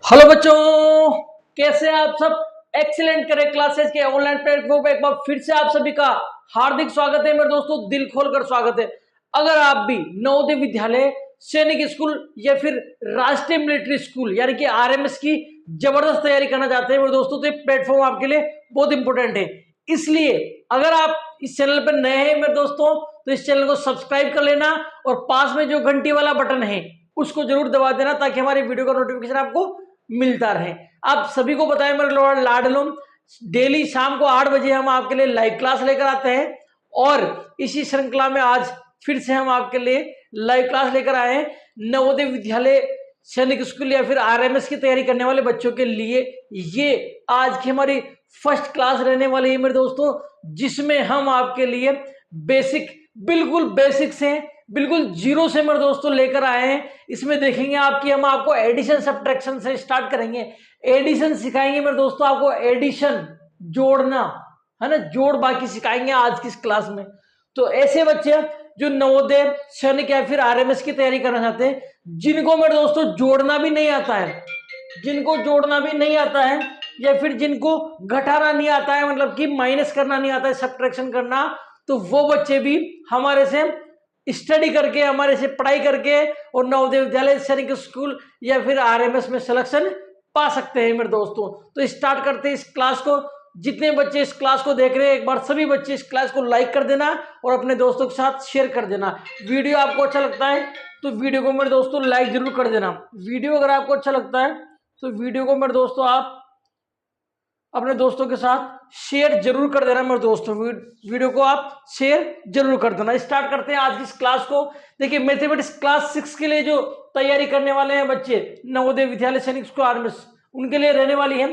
Hello बच्चों, कैसे हैं आप सब। एक्सीलेंट करेक्ट क्लासेस के ऑनलाइन प्लेटफॉर्म पे एक बार फिर से आप सभी का हार्दिक स्वागत है मेरे दोस्तों, दिल खोलकर स्वागत है। अगर आप भी नवोदय विद्यालय, सैनिक स्कूल या फिर राष्ट्रीय मिलिट्री स्कूल यानी कि आरएमएस की जबरदस्त तैयारी करना चाहते हैं मेरे दोस्तों, तो ये प्लेटफॉर्म आपके लिए बहुत इंपॉर्टेंट है। इसलिए अगर आप इस चैनल पर नए हैं मेरे दोस्तों, तो इस चैनल को सब्सक्राइब कर लेना और पास में जो घंटी वाला बटन है उसको जरूर दबा देना ताकि हमारी वीडियो का नोटिफिकेशन आपको मिलता रहे। आप सभी को बताएं मेरे लाडलों, डेली शाम को 8 बजे हम आपके लिए लाइव क्लास लेकर आते हैं और इसी श्रृंखला में आज फिर से हम आपके लिए लाइव क्लास लेकर आए हैं नवोदय विद्यालय, सैनिक स्कूल या फिर आरएमएस की तैयारी करने वाले बच्चों के लिए। ये आज की हमारी फर्स्ट क्लास रहने वाली है मेरे दोस्तों, जिसमें हम आपके लिए बेसिक, बिल्कुल बेसिक से, बिल्कुल जीरो से मेरे दोस्तों लेकर आए हैं। इसमें देखेंगे आपकी हम आपको एडिशन सब्ट्रैक्शन से स्टार्ट करेंगे। एडिशन सिखाएंगे मेरे दोस्तों, आपको एडिशन जोड़ना है ना, जोड़ बाकी सिखाएंगे आज की इस क्लास में। तो ऐसे बच्चे जो नवोदय, सैनिक या फिर आरएमएस की तैयारी करना चाहते हैं, जिनको मेरे दोस्तों जोड़ना भी नहीं आता है, जिनको जोड़ना भी नहीं आता है या फिर जिनको घटाना नहीं आता है, मतलब कि माइनस करना नहीं आता है, सब्ट्रैक्शन करना, तो वो बच्चे भी हमारे से स्टडी करके, हमारे से पढ़ाई करके और नवोदय विद्यालय, सैनिक स्कूल या फिर आरएमएस में सिलेक्शन पा सकते हैं मेरे दोस्तों। तो स्टार्ट करते हैं इस क्लास को। जितने बच्चे इस क्लास को देख रहे हैं, एक बार सभी बच्चे इस क्लास को लाइक कर देना और अपने दोस्तों के साथ शेयर कर देना। वीडियो आपको अच्छा लगता है तो वीडियो को मेरे दोस्तों लाइक जरूर कर देना। वीडियो अगर आपको अच्छा लगता है तो वीडियो को मेरे दोस्तों आप अपने दोस्तों के साथ शेयर जरूर कर देना मेरे दोस्तों, वीडियो को आप शेयर जरूर कर देना। स्टार्ट करते हैं आज की इस क्लास को। देखिए मैथमेटिक्स क्लास 6 के लिए जो तैयारी करने वाले हैं बच्चे नवोदय विद्यालय, सैनिक स्कूल, आरएमएस, उनके लिए रहने वाली है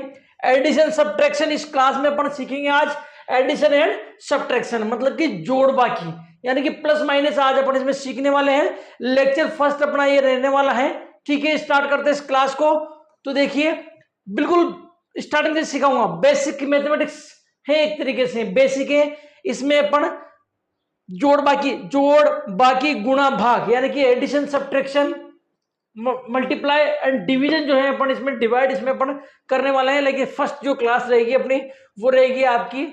एडिशन सब्ट्रैक्शन। इस क्लास में अपन सीखेंगे आज एडिशन एंड सब्ट्रैक्शन, मतलब कि जोड़ बाकी, यानी कि प्लस माइनस आज अपन इसमें सीखने वाले हैं। लेक्चर फर्स्ट अपना ये रहने वाला है, ठीक है। स्टार्ट करते हैं इस क्लास को। तो देखिए बिल्कुल स्टार्टिंग से सिखाऊंगा। बेसिक मैथमेटिक्स है, एक तरीके से बेसिक है। इसमें अपन जोड़ बाकी गुणा भाग, यानी कि addition subtraction, multiply and division जो है अपन इसमें डिवाइड इसमें अपन करने वाले हैं। लेकिन फर्स्ट जो क्लास रहेगी अपनी वो रहेगी आपकी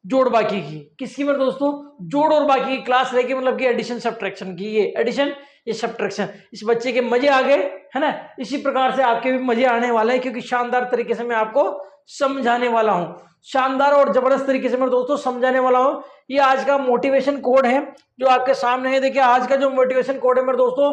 जोड़ बाकी की। किसकी मेरे दोस्तों? जोड़ और बाकी की क्लास रहेगी, मतलब कि एडिशन सब्ट्रैक्शन की। ये एडिशन, ये सब्ट्रैक्शन। इस बच्चे के मजे आ गए है ना, इसी प्रकार से आपके भी मजे आने वाले हैं, क्योंकि शानदार तरीके से मैं आपको समझाने वाला हूं, शानदार और जबरदस्त तरीके से मेरे दोस्तों समझाने वाला हूं। ये आज का मोटिवेशन कोड है जो आपके सामने है। देखिए आज का जो मोटिवेशन कोड है मेरे दोस्तों,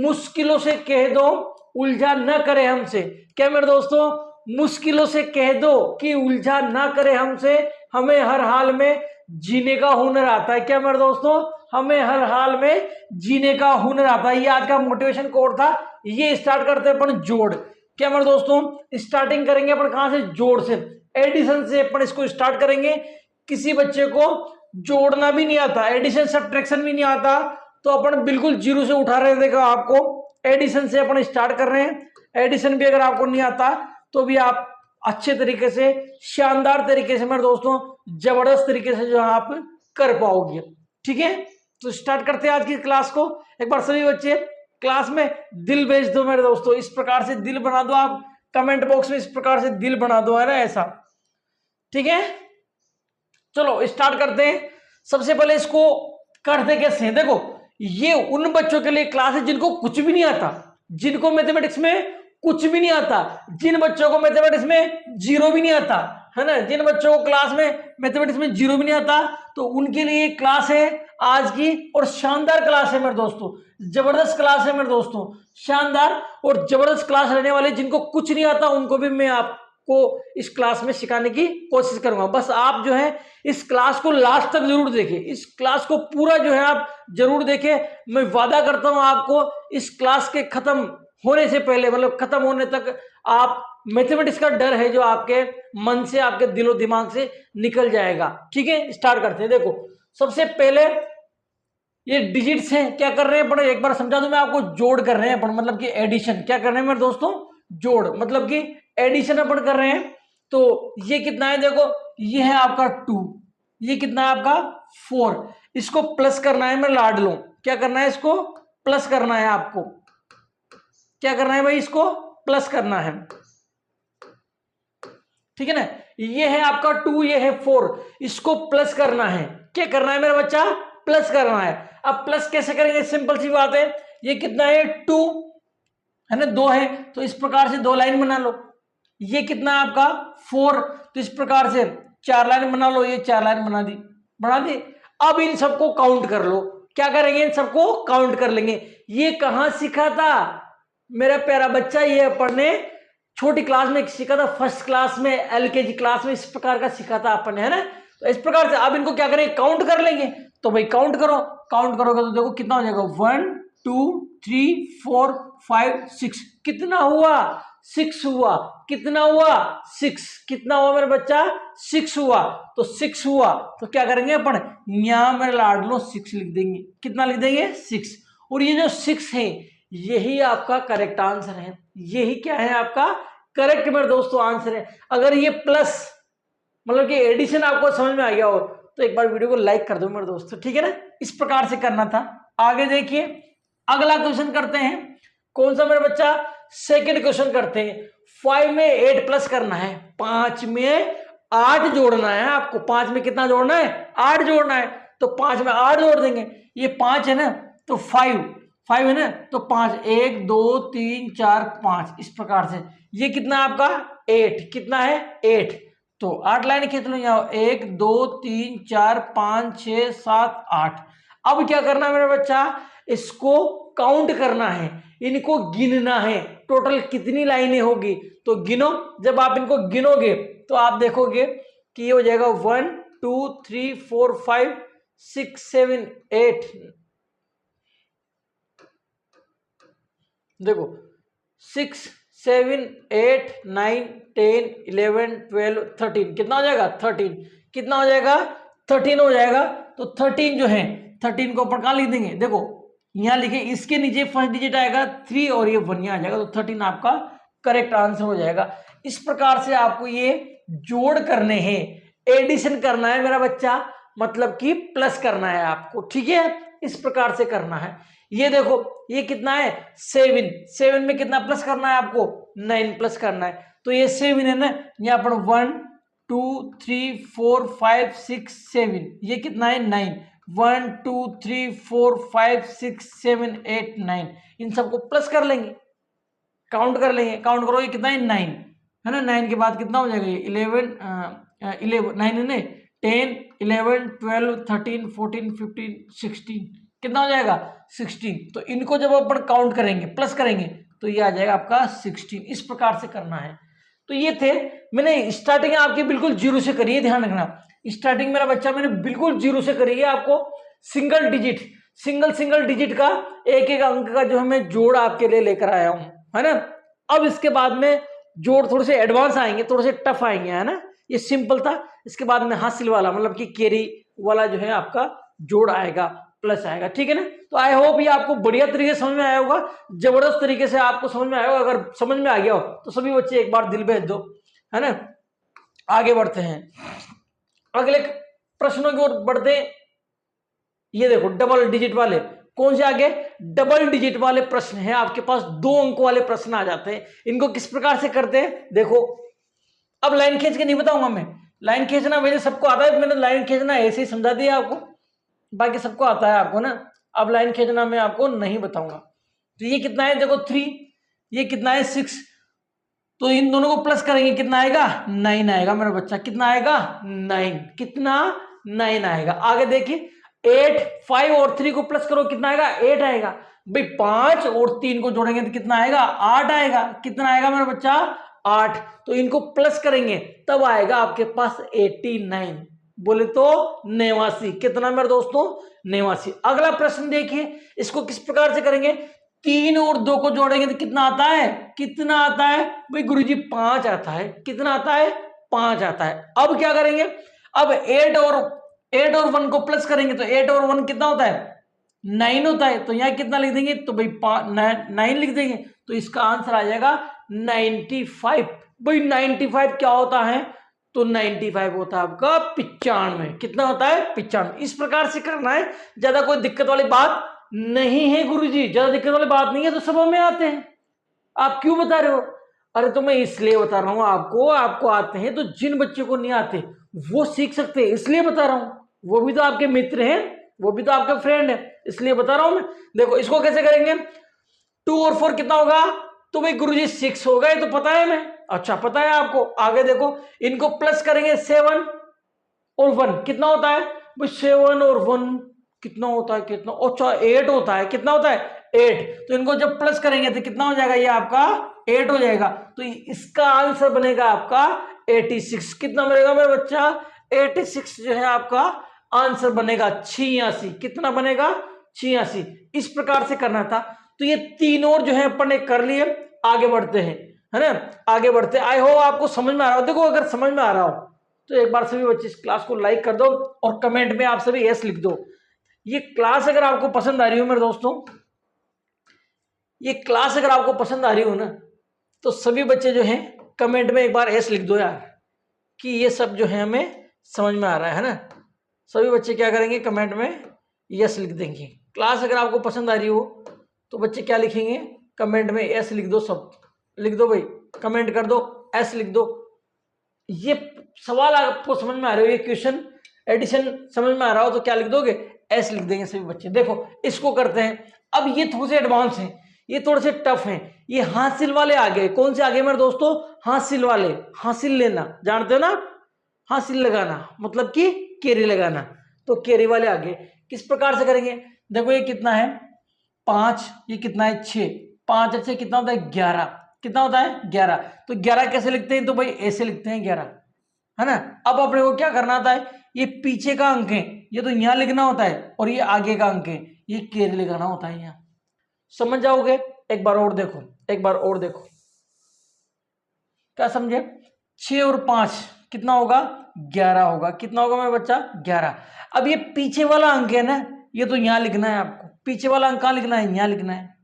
मुश्किलों से कह दो उलझा न करे हमसे। क्या मेरे दोस्तों? मुश्किलों से कह दो कि उलझा ना करे हमसे, हमें हर हाल में जीने का हुनर आता है। क्या मेरे दोस्तों? हमें हर हाल में जीने का हुनर आता है। ये आज का मोटिवेशन कोड था। ये स्टार्ट करते हैं अपन जोड़। क्या मेरे दोस्तों? स्टार्टिंग करेंगे अपन कहां से? जोड़ से, एडिशन से अपन इसको स्टार्ट करेंगे। किसी बच्चे को जोड़ना भी नहीं आता, एडिशन सब्ट्रैक्शन भी नहीं आता, तो अपन बिल्कुल जीरो से उठा रहे हैं। देखो आपको एडिशन से अपन स्टार्ट कर रहे हैं। एडिशन भी अगर आपको नहीं आता तो भी आप अच्छे तरीके से, शानदार तरीके से मेरे दोस्तों, जबरदस्त तरीके से जो आप कर पाओगे, ठीक है। तो स्टार्ट करते हैं आज की क्लास को। एक बार सभी बच्चे क्लास में दिल भेज दो मेरे दोस्तों, इस प्रकार से दिल बना दो आप, कमेंट बॉक्स में इस प्रकार से दिल बना दो, है ना, ऐसा, ठीक है। चलो स्टार्ट करते हैं। सबसे पहले इसको करते कैसे हैं? देखो ये उन बच्चों के लिए क्लास है जिनको कुछ भी नहीं आता, जिनको मैथमेटिक्स में कुछ भी नहीं आता, जिन बच्चों को मैथमेटिक्स में जीरो भी नहीं आता, है ना, जिन बच्चों को क्लास में मैथमेटिक्स में जीरो भी नहीं आता, तो उनके लिए क्लास है आज की। और शानदार क्लास है मेरे दोस्तों, जबरदस्त क्लास है मेरे दोस्तों, शानदार और जबरदस्त क्लास रहने वाले। जिनको कुछ नहीं आता उनको भी मैं आपको इस क्लास में सिखाने की कोशिश करूंगा। बस आप जो है इस क्लास को लास्ट तक जरूर देखें, इस क्लास को पूरा जो है आप जरूर देखें। मैं वादा करता हूं आपको इस क्लास के खत्म होने से पहले, मतलब खत्म होने तक, आप मैथमेटिक्स का डर है जो आपके मन से, आपके दिलो दिमाग से निकल जाएगा, ठीक है। स्टार्ट करते हैं। देखो सबसे पहले ये डिजिट्स हैं, क्या कर रहे हैं अपन, एक बार समझा दूं मैं आपको। जोड़ कर रहे हैं अपन, मतलब कि एडिशन। क्या कर रहे हैं मेरे दोस्तों? जोड़, मतलब कि एडिशन अपन कर रहे हैं। तो ये कितना है? देखो ये है आपका 2, ये कितना है आपका 4। इसको प्लस करना है मैं लाडलो। क्या करना है? इसको प्लस करना है आपको। क्या करना है भाई? इसको प्लस करना है। ठीक है ना। ये है आपका 2, ये है 4, इसको प्लस करना है। क्या करना है मेरा बच्चा? प्लस करना है। अब प्लस कैसे करेंगे? सिंपल सी बात है, ये कितना है 2 है ना, 2 है तो इस प्रकार से 2 लाइन बना लो। ये कितना है आपका 4, तो इस प्रकार से 4 लाइन बना लो। ये 4 लाइन बना दी। अब इन सबको काउंट कर लो। क्या करेंगे? इन सबको काउंट कर लेंगे। ये कहां सीखा था मेरा प्यारा बच्चा? ये अपन ने छोटी क्लास में सीखा था, फर्स्ट क्लास में, एलकेजी क्लास में इस प्रकार का सीखा था अपन ने, है ना। तो इस प्रकार से अब इनको क्या करेंगे? काउंट कर लेंगे। तो भाई काउंट करो, काउंट करोगे तो देखो कितना हो जाएगा, 1 2 3 4 5 6। कितना हुआ? 6 हुआ। कितना हुआ? 6। कितना हुआ मेरा बच्चा? 6 हुआ। तो 6 हुआ तो क्या करेंगे अपन? यहां मेरे लाडलो 6 लिख देंगे। कितना लिख देंगे? 6। और ये जो 6 है यही आपका करेक्ट आंसर है। यही क्या है आपका करेक्ट मेरे दोस्तों आंसर है। अगर ये प्लस मतलब कि एडिशन आपको समझ में आ गया हो तो एक बार वीडियो को लाइक कर दो मेरे दोस्तों, ठीक है ना। इस प्रकार से करना था। आगे देखिए अगला क्वेश्चन करते हैं। कौन सा मेरे बच्चा? सेकंड क्वेश्चन करते हैं। 5 में 8 प्लस करना है, 5 में 8 जोड़ना है आपको। 5 में कितना जोड़ना है? 8 जोड़ना है। तो 5 में 8 जोड़ देंगे। ये 5 है ना, तो 5 है ना, तो 5 1 2 3 4 5 इस प्रकार से। ये कितना आपका 8। कितना है? 8। तो 8 लाइन खींच लो यहाँ, 1 2 3 4 5 6 7 8। अब क्या करना है मेरा बच्चा? इसको काउंट करना है, इनको गिनना है। टोटल कितनी लाइनें होगी तो गिनो। जब आप इनको गिनोगे तो आप देखोगे कि ये हो जाएगा 1 2 3 4 5 6 7 8। देखो 6 7 8 9 10 11 12 13। कितना हो जाएगा? 13। कितना हो जाएगा? 13 हो जाएगा। तो 13 जो है 13 को अपन कहां लिख देंगे? देखो यहां लिखे, इसके नीचे फर्स्ट डिजिट आएगा 3 और ये 1 यहां आ जाएगा, तो 13 आपका करेक्ट आंसर हो जाएगा। इस प्रकार से आपको ये जोड़ करने हैं, एडिशन करना है मेरा बच्चा, मतलब कि प्लस करना है आपको, ठीक है। इस प्रकार से करना है। ये देखो ये कितना है? 7। 7 में कितना प्लस करना है आपको? 9 प्लस करना है। तो ये 7 है ना, यहाँ पर 1 2 3 4 5 6 7। ये कितना है? 9। 1 2 3 4 5 6 7 8 9। इन सबको प्लस कर लेंगे, काउंट कर लेंगे। काउंट करो ये कितना है? 9 है ना। 9 के बाद कितना हो जाएगा? ये 11 9 है ना, 10 11 12 13 14 15 16। कितना हो जाएगा? 16। तो इनको जब अपन काउंट करेंगे, प्लस करेंगे, तो ये आ जाएगा आपका 16। इस प्रकार से करना है। तो ये थे, मैंने स्टार्टिंग आपकी बिल्कुल जीरो से करी है, ध्यान रखना। स्टार्टिंग मेरा बच्चा मैंने बिल्कुल जीरो से करी है। आपको सिंगल डिजिट का एक एक अंक का जो है मैं जोड़ आपके लिए लेकर आया हूं, है ना। अब इसके बाद में जोड़ थोड़े से एडवांस आएंगे, थोड़े से टफ आएंगे, है ना। ये सिंपल था, इसके बाद में हासिल वाला मतलब कि कैरी वाला जो है आपका जोड़ आएगा, प्लस आएगा, ठीक है ना। तो आई होप ये आपको बढ़िया तरीके से समझ में आया होगा, जबरदस्त तरीके से आपको समझ में आया होगा। अगर समझ में आ गया हो तो सभी बच्चे एक बार दिल भेज दो, है ना। आगे बढ़ते हैं, अगले प्रश्नों की ओर बढ़ते हैं। ये देखो डबल डिजिट वाले, कौन से आगे? डबल डिजिट वाले प्रश्न है आपके पास, 2 अंक वाले प्रश्न आ जाते हैं। इनको किस प्रकार से करते हैं देखो। अब लाइन खींच के नहीं बताऊंगा मैं, लाइन खींचना वैसे सबको आता है, मैंने लाइन खींचना ऐसे ही समझा दिया आपको, बाकी सबको आता है आपको ना। अब लाइन खींचना मैं आपको नहीं बताऊंगा। तो ये कितना है देखो 3, ये कितना है 6। तो इन दोनों को प्लस करेंगे, कितना आएगा? 9 आएगा मेरा बच्चा। कितना आएगा? 9। कितना? 9 आएगा। आगे देखिए 8 5 और 3 को प्लस करो, कितना आएगा? 8 आएगा। भाई 5 और 3 को जोड़ेंगे तो कितना आएगा? 8 आएगा। कितना आएगा मेरा बच्चा? 8। तो इनको प्लस करेंगे तब आएगा आपके पास 89, बोले तो 89। कितना मेरे दोस्तों? 89। अगला प्रश्न देखिए, इसको किस प्रकार से करेंगे? 3 और 2 को जोड़ेंगे तो कितना आता है? कितना आता है भाई गुरुजी? 5 आता है। कितना आता है? 5 आता है। अब क्या करेंगे? अब 8 और 1 को प्लस करेंगे तो 8 और 1 कितना होता है? 9 होता है। तो यहां कितना लिख देंगे? तो भाई 9 लिख देंगे। तो इसका आंसर आ जाएगा 95। भाई 95 क्या होता है? तो 95 होता है आपका 95। कितना होता है? 95। इस प्रकार से करना है, ज्यादा कोई दिक्कत वाली बात नहीं है गुरुजी, ज्यादा दिक्कत वाली बात नहीं है। तो सब में आते हैं, आप क्यों बता रहे हो? अरे तो मैं इसलिए बता रहा हूं आपको, आपको आते हैं तो जिन बच्चे को नहीं आते वो सीख सकते हैं, इसलिए बता रहा हूं। वो भी तो आपके मित्र हैं, वो भी तो आपके फ्रेंड है, इसलिए बता रहा हूं मैं। देखो इसको कैसे करेंगे, 2 और 4 कितना होगा, तो भाई गुरुजी 6 होगा, ये तो पता है मैं। अच्छा पता है आपको। आगे देखो, इनको प्लस करेंगे 7 और 1 कितना होता है भाई, 7 और 1 कितना होता है, कितना, अच्छा 8 होता है, कितना होता है 8। तो इनको जब प्लस करेंगे तो कितना हो जाएगा, ये आपका 8 हो जाएगा। तो इसका आंसर बनेगा आपका 86। कितना बनेगा मेरा बच्चा, 86 जो है आपका आंसर बनेगा 86। कितना बनेगा, 86। इस प्रकार से करना था। तो ये 3 और जो है अपन ने कर लिए, आगे बढ़ते हैं, है ना, आगे बढ़ते। आई होप आपको समझ में आ रहा हो। देखो अगर समझ में आ रहा हो तो एक बार सभी बच्चे इस क्लास को लाइक कर दो और कमेंट में आप सभी यस लिख दो। ये क्लास अगर आपको पसंद आ रही हो मेरे दोस्तों, ये क्लास अगर आपको पसंद आ रही हो ना, तो सभी बच्चे जो हैं कमेंट में एक बार यस लिख दो यार, कि ये सब जो है हमें समझ में आ रहा है ना। सभी बच्चे क्या करेंगे, कमेंट में यस लिख देंगे। क्लास अगर आपको पसंद आ रही हो तो बच्चे क्या लिखेंगे, कमेंट में यस लिख दो, सब लिख दो भाई, कमेंट कर दो, एस लिख दो। ये सवाल आपको समझ में आ रहा हो, ये क्वेश्चन एडिशन समझ में आ रहा हो तो क्या लिख दोगे, एस लिख देंगे सभी बच्चे। देखो इसको करते हैं। अब ये थोड़े से एडवांस हैं, ये थोड़े से टफ हैं। ये हासिल वाले आ गए, कौन से आ गए मेरे दोस्तों, हासिल वाले। हासिल लेना जानते हो ना, हासिल लगाना मतलब कि केरी लगाना, तो केरी वाले आ गए। किस प्रकार से करेंगे, देखो ये कितना है 5, ये कितना है 6, 5 अच्छे कितना होता है 11, कितना होता है 11। तो 11 कैसे लिखते हैं, तो भाई ऐसे लिखते हैं 11, है ना। अब अपने को क्या करना होता है, ये पीछे का अंक है, ये तो यहाँ लिखना होता है, और ये आगे का अंक है, ये केरी लगाना होता है यहाँ। समझ जाओगे, एक बार और देखो, एक बार और देखो, क्या समझे। 6 और 5 कितना होगा, 11 होगा। कितना होगा मेरा बच्चा, 11। अब ये पीछे वाला अंक है ना, ये तो यहाँ लिखना है आपको, पीछे वाला अंक कहाँ लिखना है, यहाँ लिखना है।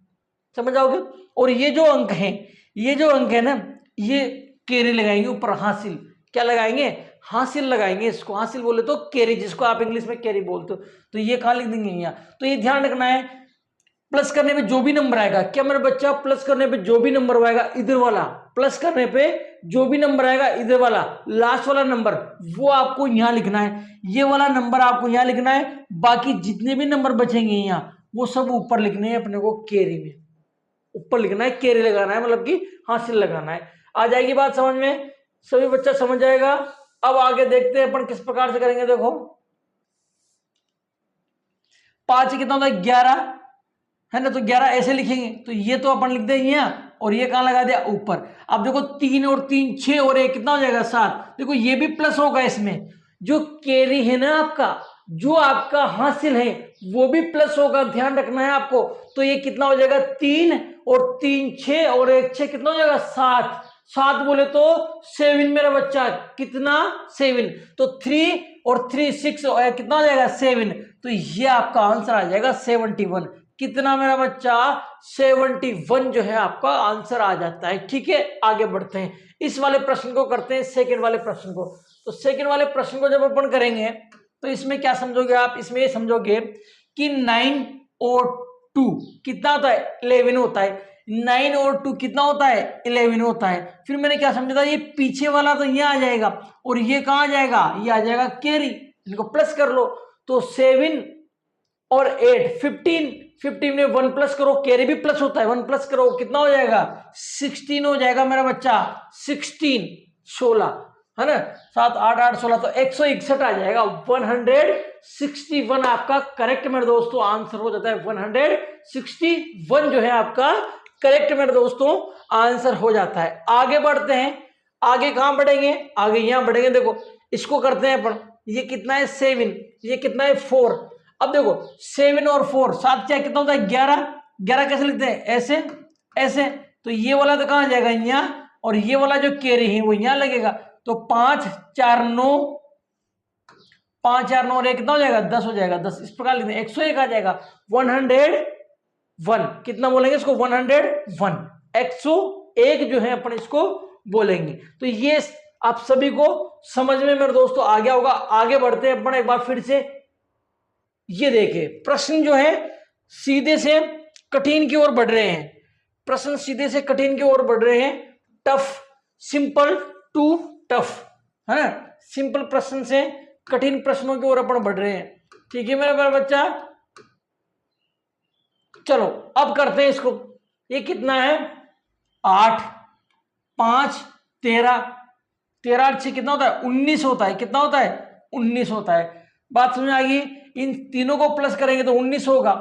समझ आओगे। और ये जो अंक है, ये जो अंक है ना, ये केरी लगाएंगे ऊपर, हासिल क्या लगाएंगे, हासिल लगाएंगे। इसको हासिल बोले तो केरी, जिसको आप इंग्लिश में केरी बोलते हो, तो ये कहाँ लिख देंगे यहाँ। तो ये ध्यान रखना है, प्लस करने पे जो भी नंबर आएगा, क्या मेरा बच्चा, प्लस करने पे जो भी नंबर आएगा इधर वाला, प्लस करने पे जो भी नंबर आएगा इधर वाला लास्ट वाला नंबर, वो आपको यहां लिखना है। ये वाला नंबर आपको यहां लिखना है, बाकी जितने भी नंबर बचेंगे यहाँ वो सब ऊपर लिखने हैं अपने को, केरी में ऊपर लिखना है, केरी लगाना है, मतलब कि हासिल लगाना है। आ जाएगी बात समझ में, सभी बच्चा समझ जाएगा। अब आगे देखते हैं अपन किस प्रकार से करेंगे। देखो 5 कितना होता है 11, है ना, तो 11 ऐसे लिखेंगे, तो ये तो अपन लिख देंगे यहाँ, और ये कहाँ लगा दिया ऊपर। अब देखो 3 और 3 6 और 1 कितना हो जाएगा 7। देखो ये भी प्लस होगा, इसमें जो केरी है ना आपका, जो आपका हासिल है वो भी प्लस होगा, ध्यान रखना है आपको। तो ये कितना हो जाएगा 3 और 3 6 और 1 6 कितना हो जाएगा 7। 7 बोले तो 7 मेरा बच्चा, कितना 7। तो 3 और 3 6 और कितना हो जाएगा 7। तो ये आपका आंसर आ जाएगा 71। कितना मेरा बच्चा, 71 जो है आपका आंसर आ जाता है। ठीक है, आगे बढ़ते हैं, इस वाले प्रश्न को करते हैं, सेकंड वाले प्रश्न को। तो सेकंड वाले प्रश्न को जब अपन करेंगे तो इसमें क्या समझोगे आप, इसमें ये समझोगे कि 9 और 2 कितना होता है 11 होता है। 9 और 2 कितना होता है 11 होता है। फिर मैंने क्या समझा था, ये पीछे वाला तो यहाँ आ जाएगा, और ये कहाँ आ जाएगा, ये आ जाएगा केरी, इनको प्लस कर लो। तो 7 और 8 15, 15 में 1 प्लस करो, कैरी भी प्लस होता है, 1 प्लस करो कितना हो जाएगा 16 हो जाएगा मेरा बच्चा। 16 16 है ना, 7 8 8 16, तो 161 आ जाएगा। 161 आपका करेक्ट मेरे दोस्तों आंसर हो जाता है। 161 जो है आपका करेक्ट मेरे दोस्तों आंसर हो जाता है। आगे बढ़ते हैं, आगे कहां बढ़ेंगे, आगे यहां बढ़ेंगे। देखो इसको करते हैं अपन, ये कितना है 7, ये कितना है 4। अब देखो 7 और 4 7 क्या कितना होता है 11। 11 कैसे लिखते हैं, ऐसे ऐसे। तो ये वाला तो कहां जाएगा यहाँ, और ये वाला जो केरी है वो यहाँ लगेगा। तो 5 4 9, 5 4 9 और 1 कितना हो जाएगा 10 हो जाएगा। 10 इस प्रकार लिखते हैं, 101 आ जाएगा। 101 कितना बोलेंगे इसको, 101 101 जो है अपन इसको बोलेंगे। तो ये आप सभी को समझ में मेरे दोस्तों आ गया होगा। आगे बढ़ते हैं अपन एक बार फिर से। ये देखिए प्रश्न जो है सीधे से कठिन की ओर बढ़ रहे हैं, प्रश्न सीधे से कठिन की ओर बढ़ रहे हैं। टफ, सिंपल टू टफ, है ना। सिंपल प्रश्न से कठिन प्रश्नों की ओर अपन बढ़ रहे हैं। ठीक है मेरा बच्चा, चलो अब करते हैं इसको। ये कितना है, 8, 5, 13, 13 8 से कितना होता है, 19 होता है। कितना होता है, 19 होता है। बात समझ आ गई। इन तीनों को प्लस करेंगे तो 19 होगा।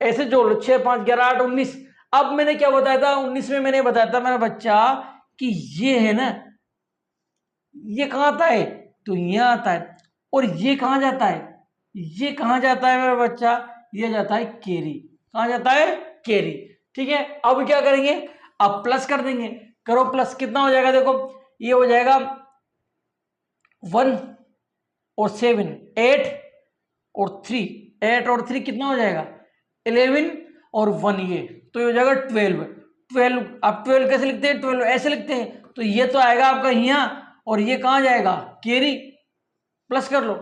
ऐसे जोड़ लो, 6 5 11 8 19। अब मैंने क्या बताया था, 19 में मैंने बताया था मेरा बच्चा कि ये है ना, ये कहां आता है, तो यहां आता है। और ये कहां जाता है, ये कहां जाता है मेरा बच्चा, ये जाता है कैरी। कहां जाता है, कैरी। ठीक है, अब क्या करेंगे, अब प्लस कर देंगे। करो प्लस, कितना हो जाएगा, देखो ये हो जाएगा 1 और 7 8 और 3, 8 और 3 कितना हो जाएगा, 11 और 1 ये, तो ये हो जाएगा 12। 12, अब 12 कैसे लिखते हैं, 12 ऐसे लिखते हैं। तो ये तो आएगा आपका यहां, और ये कहां जाएगा, कैरी। प्लस कर लो,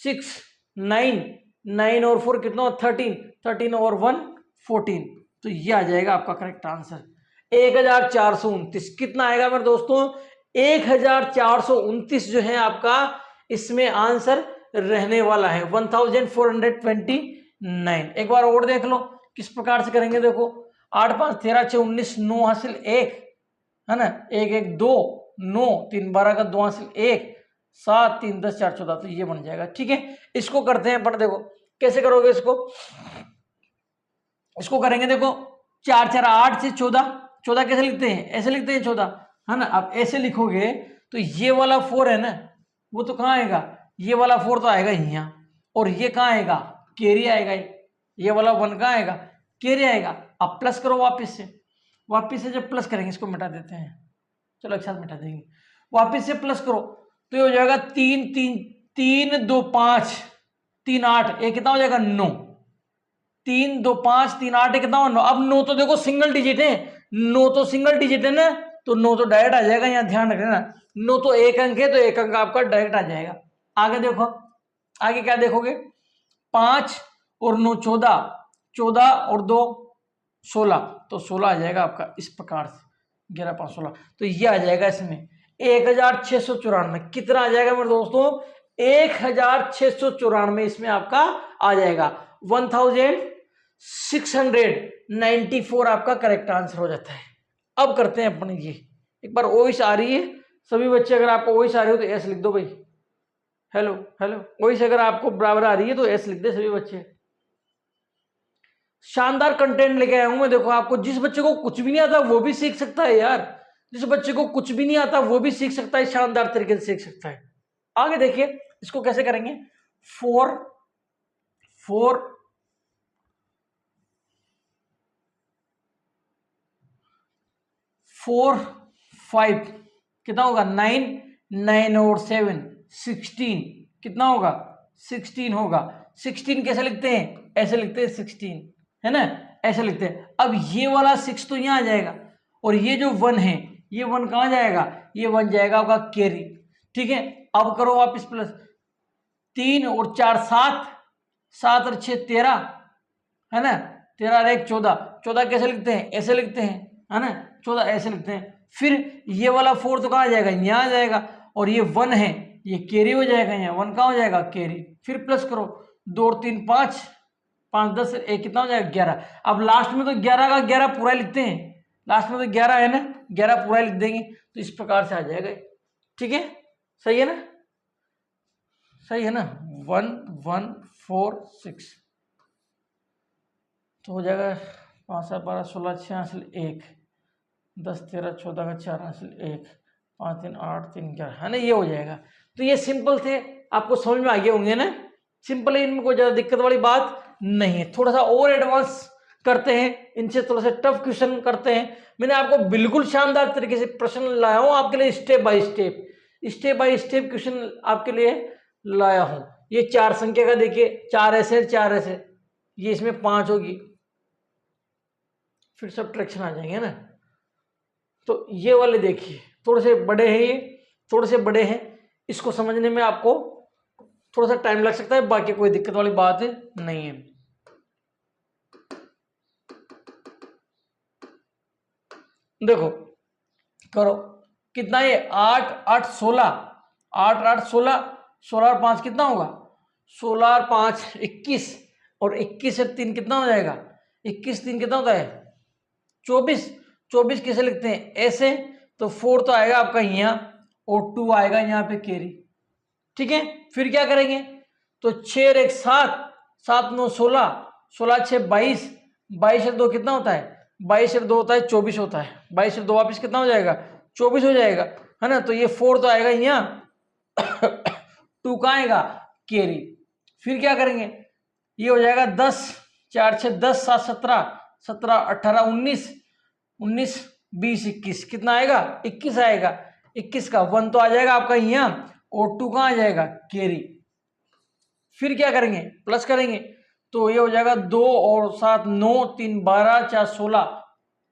6 9 9 और 4 कितना, 13 13 और 1 14। तो ये आ जाएगा आपका करेक्ट आंसर 1429। कितना आएगा मेरे दोस्तों, 1429 जो है आपका इसमें आंसर रहने वाला है, 1429। एक बार और देख लो किस प्रकार से करेंगे। देखो 8 5 13 6 19, 9 हासिल 1, है ना, 1 1 2 9 3 12 का 2 हासिल 1 7 3 10 4 14। तो ये बन जाएगा। ठीक है, इसको करते हैं अपन। देखो कैसे करोगे इसको, इसको करेंगे। देखो 4 4 8 से 14, 14 कैसे लिखते हैं, ऐसे लिखते हैं 14, है ना। अब ऐसे लिखोगे तो ये वाला 4 है ना, वो तो कहाँ आएगा, ये वाला 4 तो आएगा यहाँ, और ये कहाँ आएगा, कैरी आएगा। ये वाला 1 कहाँ आएगा, कैरी आएगा। अब प्लस करो वापिस से, वापिस से जब प्लस करेंगे, इसको मिटा देते हैं, चलो एक साथ मिटा देंगे। वापिस से प्लस करो तो ये हो जाएगा 3 3 3 2 5 3 8, ये कितना हो जाएगा 9। 3 2 5 3 8 कितना हो 9। अब 9 तो देखो सिंगल डिजिट है, 9 तो सिंगल डिजिट है ना, तो 9 तो डायरेक्ट आ जाएगा। यहाँ ध्यान रखना, 9 तो एक अंक है, तो एक अंक आपका डायरेक्ट आ जाएगा। आगे देखो, आगे क्या देखोगे, 5 और 9 14, 14 और 2 16, तो 16 आ जाएगा आपका इस प्रकार से, 11 5 16। तो ये आ जाएगा इसमें 1694। कितना आ जाएगा मेरे दोस्तों, 1694 इसमें आपका आ जाएगा। 1694 आपका करेक्ट आंसर हो जाता है। अब करते हैं अपन ये, एक बार वॉइस आ रही है सभी बच्चे, अगर आपको वॉइस आ रही हो तो एस लिख दो भाई। हेलो हेलो, वॉइस अगर आपको बराबर आ रही है तो एस लिख दे सभी बच्चे। शानदार कंटेंट लेके आया हूं मैं। देखो आपको, जिस बच्चे को कुछ भी नहीं आता वो भी सीख सकता है यार, जिस बच्चे को कुछ भी नहीं आता वो भी सीख सकता है, शानदार तरीके से सीख सकता है। आगे देखिए इसको कैसे करेंगे। 4 4 4 5 कितना होगा, 9 9 और 7 16, कितना होगा 16 होगा। 16 कैसे लिखते हैं, ऐसे लिखते हैं 16, है ना, ऐसे लिखते हैं। अब ये वाला 6 तो यहाँ आ जाएगा, और ये जो 1 है, ये 1 कहाँ जाएगा, ये 1 जाएगा आपका कैरी। ठीक है, अब करो वापिस प्लस, 3 और 4 7, 7 और 6 13, है ना, 13 और 1 14, 14 कैसे लिखते हैं, ऐसे लिखते हैं, है ना, 14 ऐसे लिखते हैं। फिर ये वाला 4 तो कहाँ आ जाएगा, यहाँ आ जाएगा, और ये 1 है, ये कैरी हो जाएगा, यहाँ 1 कहाँ हो जाएगा, कैरी। फिर प्लस करो, 2 और 3 5 5 10 1 कितना हो जाएगा 11। अब लास्ट में तो 11 का 11 पूरा लिखते हैं, लास्ट में तो 11 है ना, 11 पूरा लिख देंगे, तो इस प्रकार से आ जाएगा। ठीक है, सही है ना, सही है ना। 1 1 4 6 तो हो जाएगा 5 7 12 16 6 हासिल 1 10 13 14 का 4 हासिल 1 5 3 8 3 11, है ना, ये हो जाएगा। तो ये सिंपल थे, आपको समझ में आ गए होंगे ना, सिंपल है, इनमें कोई ज्यादा दिक्कत वाली बात नहीं है। थोड़ा सा और एडवांस करते हैं, इनसे थोड़ा सा टफ क्वेश्चन करते हैं। मैंने आपको बिल्कुल शानदार तरीके से प्रश्न लाया हूं आपके लिए, स्टेप बाय स्टेप क्वेश्चन आपके लिए लाया हूं। ये 4 संख्या का देखिए, 4 ऐसे 4 ऐसे, ये इसमें 5 होगी, फिर सब्ट्रैक्शन आ जाएंगे ना। तो ये वाले देखिए थोड़े से बड़े हैं, ये थोड़े से बड़े हैं, इसको समझने में आपको थोड़ा सा टाइम लग सकता है, बाकी कोई दिक्कत वाली बात नहीं है। देखो करो, कितना ये 8 8 16, 8 8 16, 16 और 5 कितना होगा, 16 और 5 21, और 21 से 3 कितना हो जाएगा, 21 3 कितना होता है 24, 24 कैसे लिखते हैं ऐसे, तो 4 तो आएगा आपका यहाँ और 2 आएगा यहाँ पे कैरी। ठीक है, फिर क्या करेंगे, तो 6 और 1 7, 7 9 16, 16 6 22, 22 और 2 कितना होता है, 22 और 2 होता है 24 होता है, 22 और 2 वापिस कितना हो जाएगा 24 हो जाएगा, है ना। तो ये 4 तो आएगा यहाँ 2 कहाँ आएगा कैरी। फिर क्या करेंगे, ये हो जाएगा 10 4 6 10 7 17 17 18 19 19 20 21, कितना आएगा 21 आएगा, 21 का 1 तो आ जाएगा आपका यहाँ और 2 कहाँ आ जाएगा कैरी। फिर क्या करेंगे, प्लस करेंगे, तो ये हो जाएगा 2 और 7 9 3 12 4 16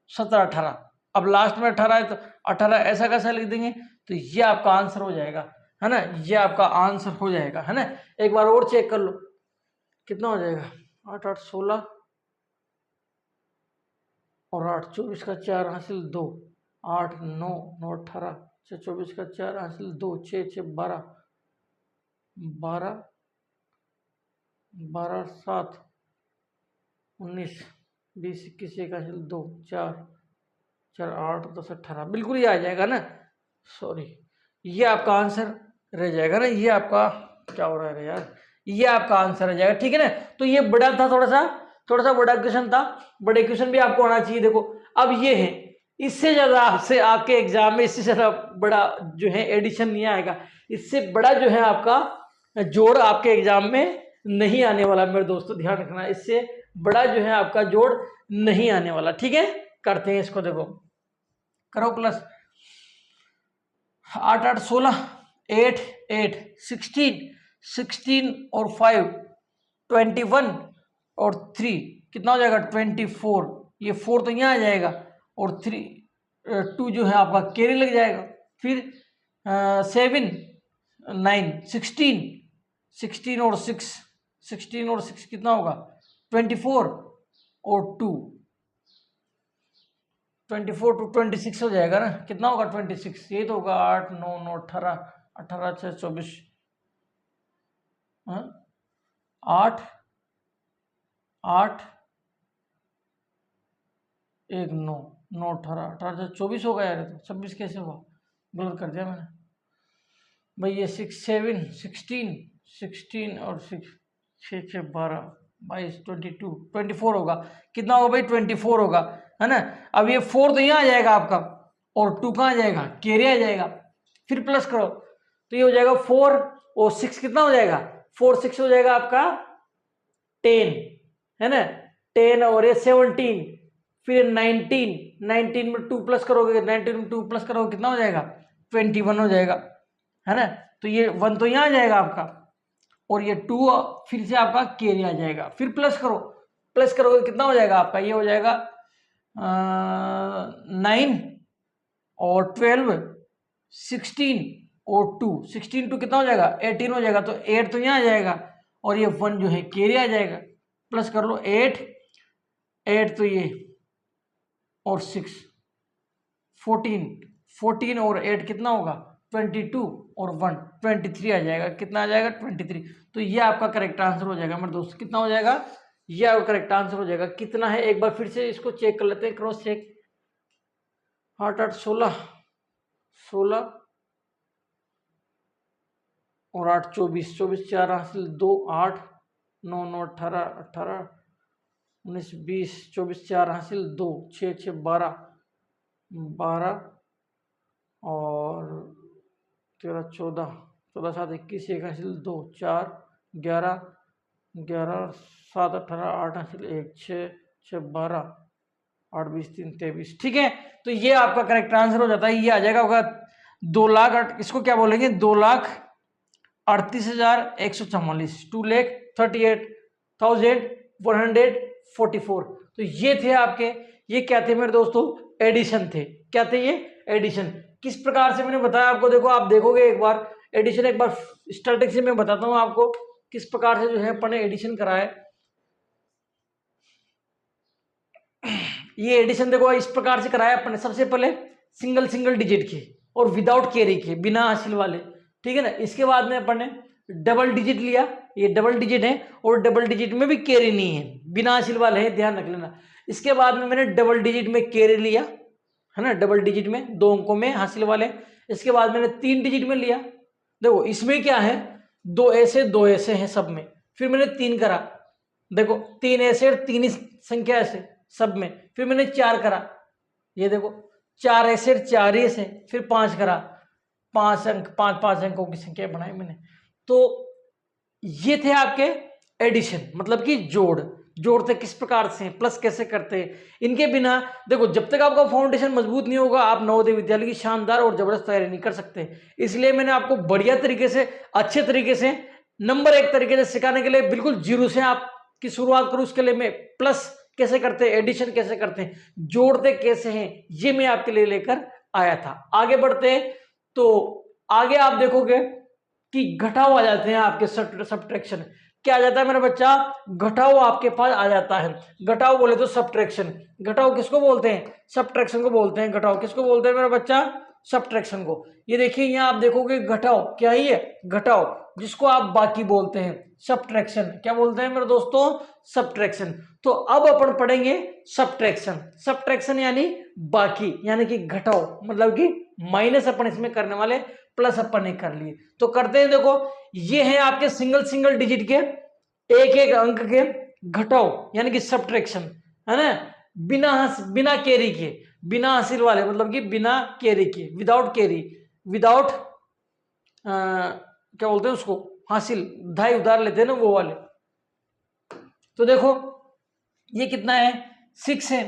17 18, अब लास्ट में 18 है तो 18 ऐसा कैसा लिख देंगे, तो ये आपका आंसर हो जाएगा, है ना, ये आपका आंसर हो जाएगा, है ना। एक बार और चेक कर लो कितना हो जाएगा, 8 8 16 और 8 24 का 4 हासिल 2, 8 9 9 18, 6 24 का 4 हासिल 2, 6 6 12 12 12 7 19 20 21 1 हासिल 2 4 4 8 10 18, बिल्कुल ये आ जाएगा ना, सॉरी ये आपका आंसर रह जाएगा ना, ये आपका क्या हो रहा है यार, ये आपका आंसर रह जाएगा। ठीक है ना, तो ये बड़ा था, थोड़ा सा बड़ा क्वेश्चन था, बड़े क्वेश्चन भी आपको आना चाहिए। देखो अब ये है, इससे ज्यादा आपसे आपके एग्जाम में इससे ज्यादा बड़ा जो है एडिशन नहीं आएगा, इससे बड़ा जो है आपका जोड़ आपके एग्जाम में नहीं आने वाला मेरे दोस्तों, ध्यान रखना, इससे बड़ा जो है आपका जोड़ नहीं आने वाला। ठीक है, करते हैं इसको, देखो करो प्लस, 8 8 16 8 8 16 16 और 5 21 और 3 कितना हो जाएगा 24, ये 4 तो यहाँ आ जाएगा और 3 2 जो है आपका कैरी लग जाएगा। फिर 7 9 16 16 और 6 16 और 6 कितना होगा 24 और 2 24 to 26 हो जाएगा ना, कितना होगा 26, ये तो होगा 8 9 9 18 18 6 24, 8 8 1 9 9 18 18 से 24 होगा यार, तो 26 कैसे हुआ, गलत कर दिया मैंने भाई। ये 6 7 16 16 और 6 6 6 12 22 22 24 होगा, कितना होगा भाई 24 होगा, है ना। अब ये 4 तो यहाँ आ जाएगा आपका और 2 कहाँ आ जाएगा कैरी आ जाएगा। फिर प्लस करो तो ये हो जाएगा 4 और 6 कितना हो जाएगा 4 6 हो जाएगा आपका 10, है ना, 10 और ये 17, फिर 19 19 में 2 प्लस करोगे, 19 में 2 प्लस करोगे कितना हो जाएगा 21 हो जाएगा, है ना। तो ये 1 तो यहाँ आ जाएगा आपका और ये 2 फिर से आपका कैरी आ जाएगा। फिर प्लस करो, प्लस करोगे कितना हो जाएगा आपका, ये हो जाएगा 9 और 12 16 और 2 16 2 कितना हो जाएगा 18 हो जाएगा, तो 8 तो यहाँ आ जाएगा और ये 1 जो है कैरी आ जाएगा। प्लस कर लो 8 8 तो ये और 6 14 14 और 8 कितना होगा 22 और 1 23 आ जाएगा, कितना आ जाएगा 23। तो ये आपका करेक्ट आंसर हो जाएगा मेरे दोस्त, कितना हो जाएगा ये आपका करेक्ट आंसर हो जाएगा। कितना है एक बार फिर से इसको चेक कर लेते हैं, क्रॉस चेक। 8 8 16 16 और 8 24 24 4 हासिल 2 8 9 9 18 18 19 20 24 4 हासिल 2 6 6 12 12 और 13 14 14 7 21 1 हासिल 2 4 11 11 7 18 8 हासिल 1 6 6 12 8 20 3 23। ठीक है, तो ये आपका करेक्ट आंसर हो जाता है, ये आ जाएगा होगा 2 लाख, इसको क्या बोलेंगे 2,38,144, 2,38,144। तो ये थे आपके, ये क्या थे मेरे दोस्तों एडिशन थे, क्या थे ये एडिशन। किस प्रकार से मैंने बताया आपको, देखो आप देखोगे एक बार एडिशन, एक बार स्टार्टिंग से मैं बताता हूँ आपको किस प्रकार से जो है अपन ने एडिशन करा है। ये एडिशन देखो इस प्रकार से कराया अपन ने, सबसे पहले सिंगल सिंगल डिजिट की, और विदाउट कैरी के, बिना हासिल वाले, ठीक है ना। इसके बाद में अपन ने डबल डिजिट लिया, ये डबल डिजिट है और डबल डिजिट में भी कैरी नहीं है, बिना हासिल वाले है, ध्यान रख लेना। इसके बाद में मैंने डबल डिजिट में कैरी लिया, है ना, डबल डिजिट में 2 अंकों में हासिल वाले। इसके बाद मैंने 3 डिजिट में लिया, देखो इसमें क्या है, 2 ऐसे हैं सब में, फिर मैंने 3 करा, देखो 3 ऐसे और 3 संख्या ऐसे सब में, फिर मैंने 4 करा, ये देखो 4 ऐसे और 4 ऐसे, फिर 5 करा, 5 अंक, 5 अंकों की संख्या बनाई मैंने। तो ये थे आपके एडिशन, मतलब कि जोड़ते किस प्रकार से, प्लस कैसे करते हैं। इनके बिना देखो जब तक आपका फाउंडेशन मजबूत नहीं होगा आप नवोदय विद्यालय की शानदार और जबरदस्त तैयारी नहीं कर सकते। इसलिए मैंने आपको बढ़िया तरीके से, अच्छे तरीके से, नंबर 1 तरीके से सिखाने के लिए बिल्कुल जीरो से आपकी शुरुआत करूं। उसके लिए मैं प्लस कैसे करते हैं, एडिशन कैसे करते हैं, जोड़ते कैसे हैं, ये मैं आपके लिए लेकर आया था। आगे बढ़ते हैं तो आगे आप देखोगे कि घटाव आ जाते हैं आपके, सब्ट्रैक्शन क्या आ जाता है मेरा बच्चा, घटाव आपके पास आ जाता है। घटाव बोले तो सब्ट्रैक्शन, घटाव किसको बोलते हैं, सब्ट्रैक्शन को बोलते हैं। घटाव किसको बोलते हैं मेरा बच्चा, सब्ट्रैक्शन को। ये देखिए यहाँ आप देखोगे घटाव क्या ही है, घटाव, जिसको आप बाकी बोलते हैं, सब्ट्रैक्शन क्या बोलते हैं मेरे दोस्तों, सब्ट्रैक्शन। तो अब अपन पढ़ेंगे सब्ट्रैक्शन। सब्ट्रैक्शन यानी बाकी, यानी कि घटाव, मतलब कि माइनस अपन इसमें करने वाले, प्लस अपन ने कर लिए। तो करते हैं, देखो ये है आपके सिंगल डिजिट के एक एक अंक के घटाव, यानी कि सब्ट्रैक्शन, है ना, बिना कैरी के, बिना हासिल वाले, मतलब कि बिना कैरी के, विदाउट कैरी, विदाउट क्या बोलते हैं उसको, हासिल, धाई उधार लेते हैं ना वो वाले। तो देखो ये कितना है, 6 है।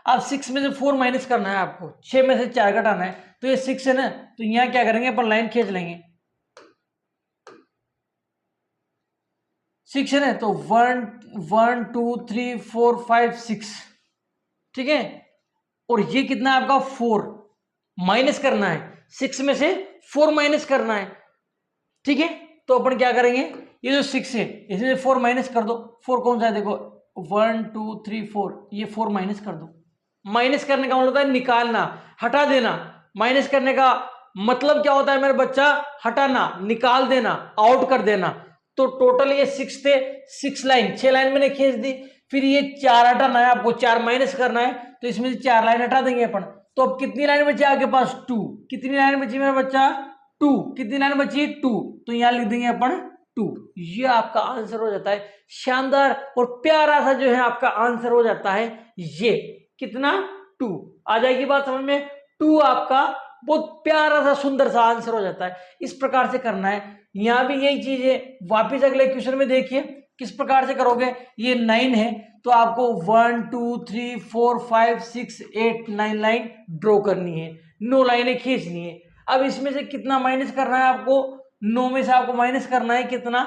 अब 6 में से 4 माइनस करना है आपको, 6 में से 4 घटाना है, तो ये 6 है ना, तो यहां क्या करेंगे अपन, लाइन खींच लेंगे, 6 है ना, तो 1 2 3 4 5 6, ठीक है। और ये कितना है आपका, 4 माइनस करना है, 6 में से 4 माइनस करना है, ठीक है। तो अपन क्या करेंगे, ये जो 6 है इसमें 4 माइनस कर दो। 4 कौन सा है, देखो 1 2 3 4, ये 4 माइनस कर दो। माइनस करने का मतलब होता है निकालना, हटा देना। माइनस करने का मतलब क्या होता है मेरा बच्चा, हटाना, निकाल देना, आउट कर देना। तो टोटल ये 6 थे, 6 लाइन, 6 लाइन मैंने खींच दी। फिर ये 4 हटाना है आपको, 4 माइनस करना है, तो इसमें से 4 लाइन हटा देंगे अपन। तो अब कितनी लाइन बची आपके पास, 2। कितनी लाइन बची मेरा बच्चा, 2। कितनी लाइन बची, 2। तो यहां लिख देंगे अपन 2। ये आपका आंसर हो जाता है, शानदार और प्यारा सा जो है आपका आंसर हो जाता है। ये कितना, 2 आ जाएगी बात समझ में। 2 आपका बहुत प्यारा सा सुंदर सा आंसर हो जाता है। इस प्रकार से करना है, यहां भी यही चीज है। वापिस अगले क्वेश्चन में देखिए किस प्रकार से करोगे। ये 9 है तो आपको 1 2 3 4 5 6 8 9 लाइन ड्रॉ करनी है, 9 लाइनें खींचनी है। अब इसमें से कितना माइनस करना है आपको, 9 में से आपको माइनस करना है कितना,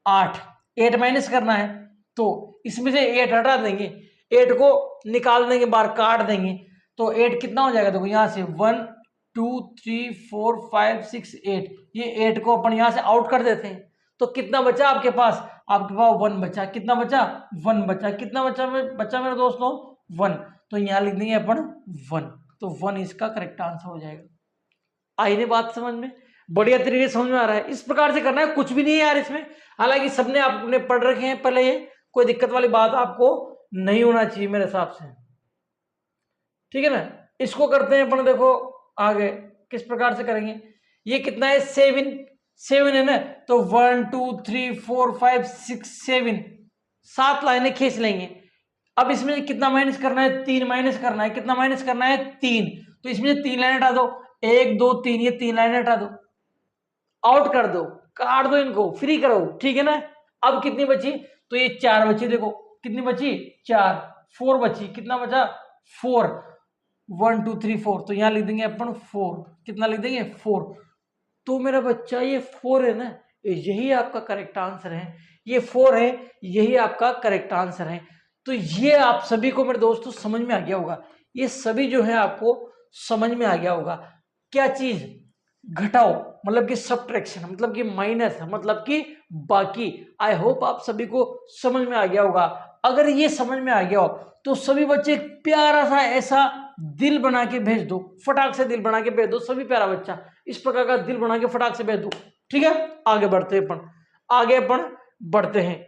8 माइनस करना है। तो इसमें से 8 हटा देंगे, 8 को निकाल देंगे, बाहर काट देंगे। तो 8 कितना हो जाएगा, देखो यहां से 1 2 3 4 5 6 8, ये 8 को अपन यहां से आउट कर देते हैं। तो कितना बचा आपके पास, आपके पास 1 बचा। कितना बचा, 1 बचा। कितना बचा मेरे दोस्तों, 1। तो यहां लिख देंगे अपन 1। तो 1 इसका करेक्ट आंसर हो जाएगा। आई नहीं बात समझ में, बढ़िया तरीके से समझ में आ रहा है। इस प्रकार से करना है, कुछ भी नहीं है यार इसमें। हालांकि सबने आपने पढ़ रखे हैं पहले, ये कोई दिक्कत वाली बात आपको नहीं होना चाहिए मेरे हिसाब से, ठीक है ना। इसको करते हैं अपन, देखो आगे किस प्रकार से करेंगे। ये कितना है, 7 है ना, तो 1 2 3 4 5 6 7, 7 लाइनें खींच लेंगे। अब इसमें कितना माइनस करना है, 3 माइनस करना है। कितना माइनस करना है, 3। तो इसमें 3 लाइन हटा दो, 1 2 3, ये 3 लाइन हटा दो, आउट कर दो, काट दो, इनको फ्री करो, ठीक है ना। अब कितनी बची, तो ये 4 बची, देखो कितनी बची, 4। 4 बची, कितना बचा, 4। 1 2 3 4, तो यहां लिख देंगे अपन 4। कितना लिख देंगे, 4। तो मेरा बच्चा ये 4 है ना, यही आपका करेक्ट आंसर है। ये 4 है, यही आपका करेक्ट आंसर है। तो ये आप सभी को मेरे दोस्तों समझ में आ गया होगा। ये सभी जो है आपको समझ में आ गया होगा। क्या चीज, घटाओ, मतलब कि सब्ट्रैक्शन, मतलब कि माइनस, मतलब कि बाकी। आई होप आप सभी को समझ में आ गया होगा। अगर ये समझ में आ गया हो तो सभी बच्चे प्यारा सा ऐसा दिल बना के भेज दो, फटाक से दिल बना के भेज दो सभी प्यारा बच्चा, इस प्रकार का दिल बना के फटाक से भेज दो। ठीक है, आगे बढ़ते हैं अपन, आगे अपन बढ़ते हैं।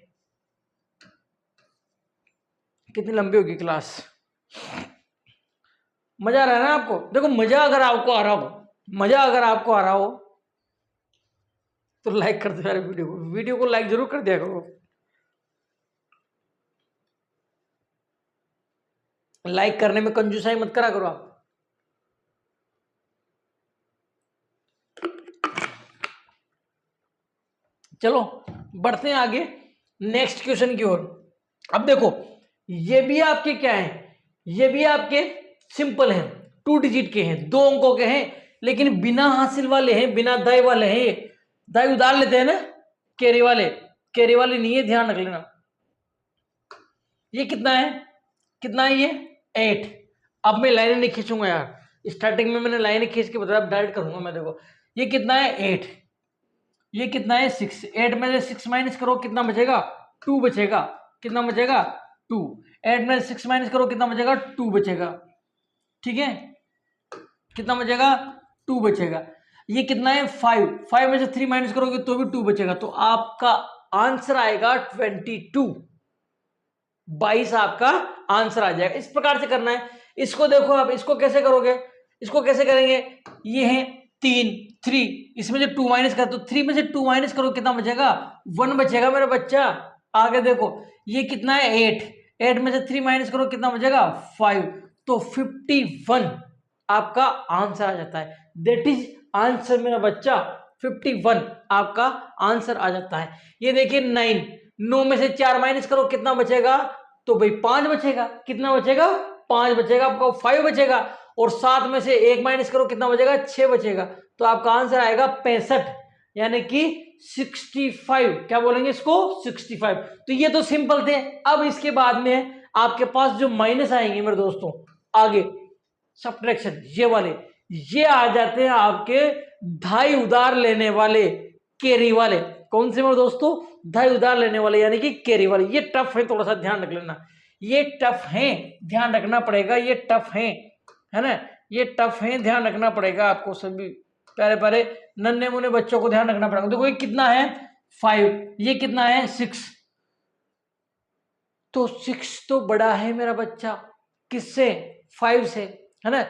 कितनी लंबी होगी क्लास, मजा आ रहा है ना आपको? देखो मजा अगर आपको आ रहा हो, मजा अगर आपको आ रहा हो तो लाइक कर दो यार, वीडियो को लाइक जरूर कर दिया करो। लाइक करने में कंजूसाई मत करा करो आप। चलो बढ़ते हैं आगे नेक्स्ट क्वेश्चन की ओर। अब देखो ये भी आपके क्या है, ये भी आपके सिंपल हैं, 2 डिजिट के हैं, 2 अंकों के हैं, लेकिन बिना हासिल वाले हैं, बिना दाई वाले हैं। ये दाई उधार लेते हैं ना, कैरी वाले, कैरी वाले नहीं है, ध्यान रख लेना। ये कितना है, कितना है ये 8। अब मैं लाइनें नहीं खींचूंगा यार, स्टार्टिंग में मैंने लाइनें खींच के बताया, अब डायरेक्ट करूंगा मैं। देखो ये कितना है 8, ये कितना है 6, 8 में से 6 माइनस करो कितना बचेगा 2 बचेगा, कितना बचेगा 2। 8 में से 6 माइनस करो कितना बचेगा 2 बचेगा, ठीक है, कितना बचेगा 2 बचेगा। ये कितना है 5, 5 में से 3 माइनस करोगे तो भी 2 बचेगा, तो आपका आंसर आएगा 22, 22 आपका आंसर आ जाएगा। इस प्रकार से करना है इसको। देखो आप इसको कैसे करोगे, इसको कैसे करेंगे, ये है 3, इसमें से 2 माइनस कर, तो 3 में से 2 माइनस करो कितना बचेगा 1 बचेगा मेरा बच्चा। आगे देखो ये कितना है 8, 8 में से 3 माइनस करो कितना बचेगा 5, तो 51 आपका आंसर आ जाता है। दैट इज आंसर मेरा बच्चा, 51 आपका आंसर आ जाता है। ये देखिए 9 में से 4 माइनस करो कितना बचेगा, तो भाई 5 बचेगा, कितना बचेगा 5 बचेगा, आपका 5 बचेगा। और 7 में से 1 माइनस करो कितना बचेगा 6 बचेगा, तो आपका आंसर आएगा 65, यानी कि 65। क्या बोलेंगे इसको 65। तो ये तो सिंपल थे। अब इसके बाद में आपके पास जो माइनस आएंगे मेरे दोस्तों आगे सब्ट्रैक्शन, ये वाले, ये आ जाते हैं आपके ढाई उधार लेने वाले, कैरी वाले। कौन से मेरे दोस्तों, ढाई उधार लेने वाले, यानी कि कैरी वाले। ये टफ है, थोड़ा सा ध्यान रख लेना, ये टफ है, ध्यान रखना पड़ेगा, ये टफ है ना, ये टफ है, ध्यान रखना पड़ेगा आपको सभी प्यारे प्यारे नन्हे मुन्ने बच्चों को ध्यान रखना पड़ेगा। देखो ये कितना है 5, ये कितना है 6, तो 6 तो बड़ा है मेरा बच्चा किससे 5 से, है ना।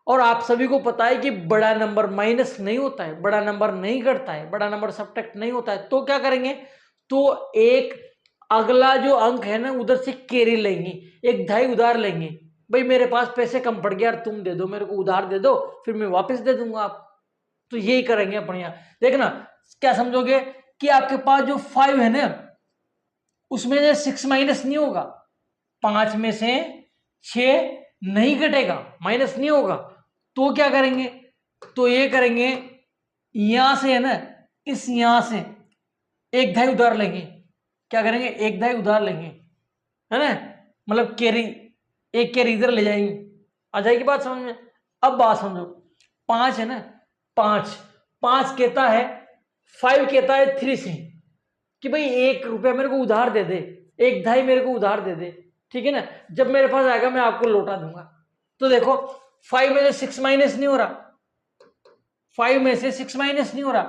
और आप सभी को पता है कि बड़ा नंबर माइनस नहीं होता है, बड़ा नंबर नहीं करता है, बड़ा नंबर सब्ट्रैक्ट नहीं होता है। तो क्या करेंगे, तो एक अगला जो अंक है ना उधर से कैरी लेंगे, एक ढाई उधार लेंगे। भाई मेरे पास पैसे कम पड़ गया, तुम दे दो मेरे को, उधार दे दो, फिर मैं वापस दे दूंगा आप। तो यही करेंगे अपन यहाँ। देखना क्या समझोगे कि आपके पास जो 5 है ना उसमें से 6 माइनस नहीं होगा, 5 में से 6 नहीं घटेगा, माइनस नहीं होगा। तो क्या करेंगे, तो ये करेंगे यहां से है ना, इस यहां से एक ढाई उधार लेंगे। क्या करेंगे, एक ढाई उधार लेंगे, है ना, मतलब कैरी, एक कैरी इधर ले जाएंगे। आ जाएगी बात समझ में। अब बात समझो, 5 है ना, 5 कहता है, 5 कहता है 3 से कि भाई 1 रुपया मेरे को उधार दे दे, एक ढाई मेरे को उधार दे दे, ठीक है ना, जब मेरे पास आएगा मैं आपको लौटा दूंगा। तो देखो 5 में से 6 माइनस नहीं हो रहा, 5 में से 6 माइनस नहीं हो रहा,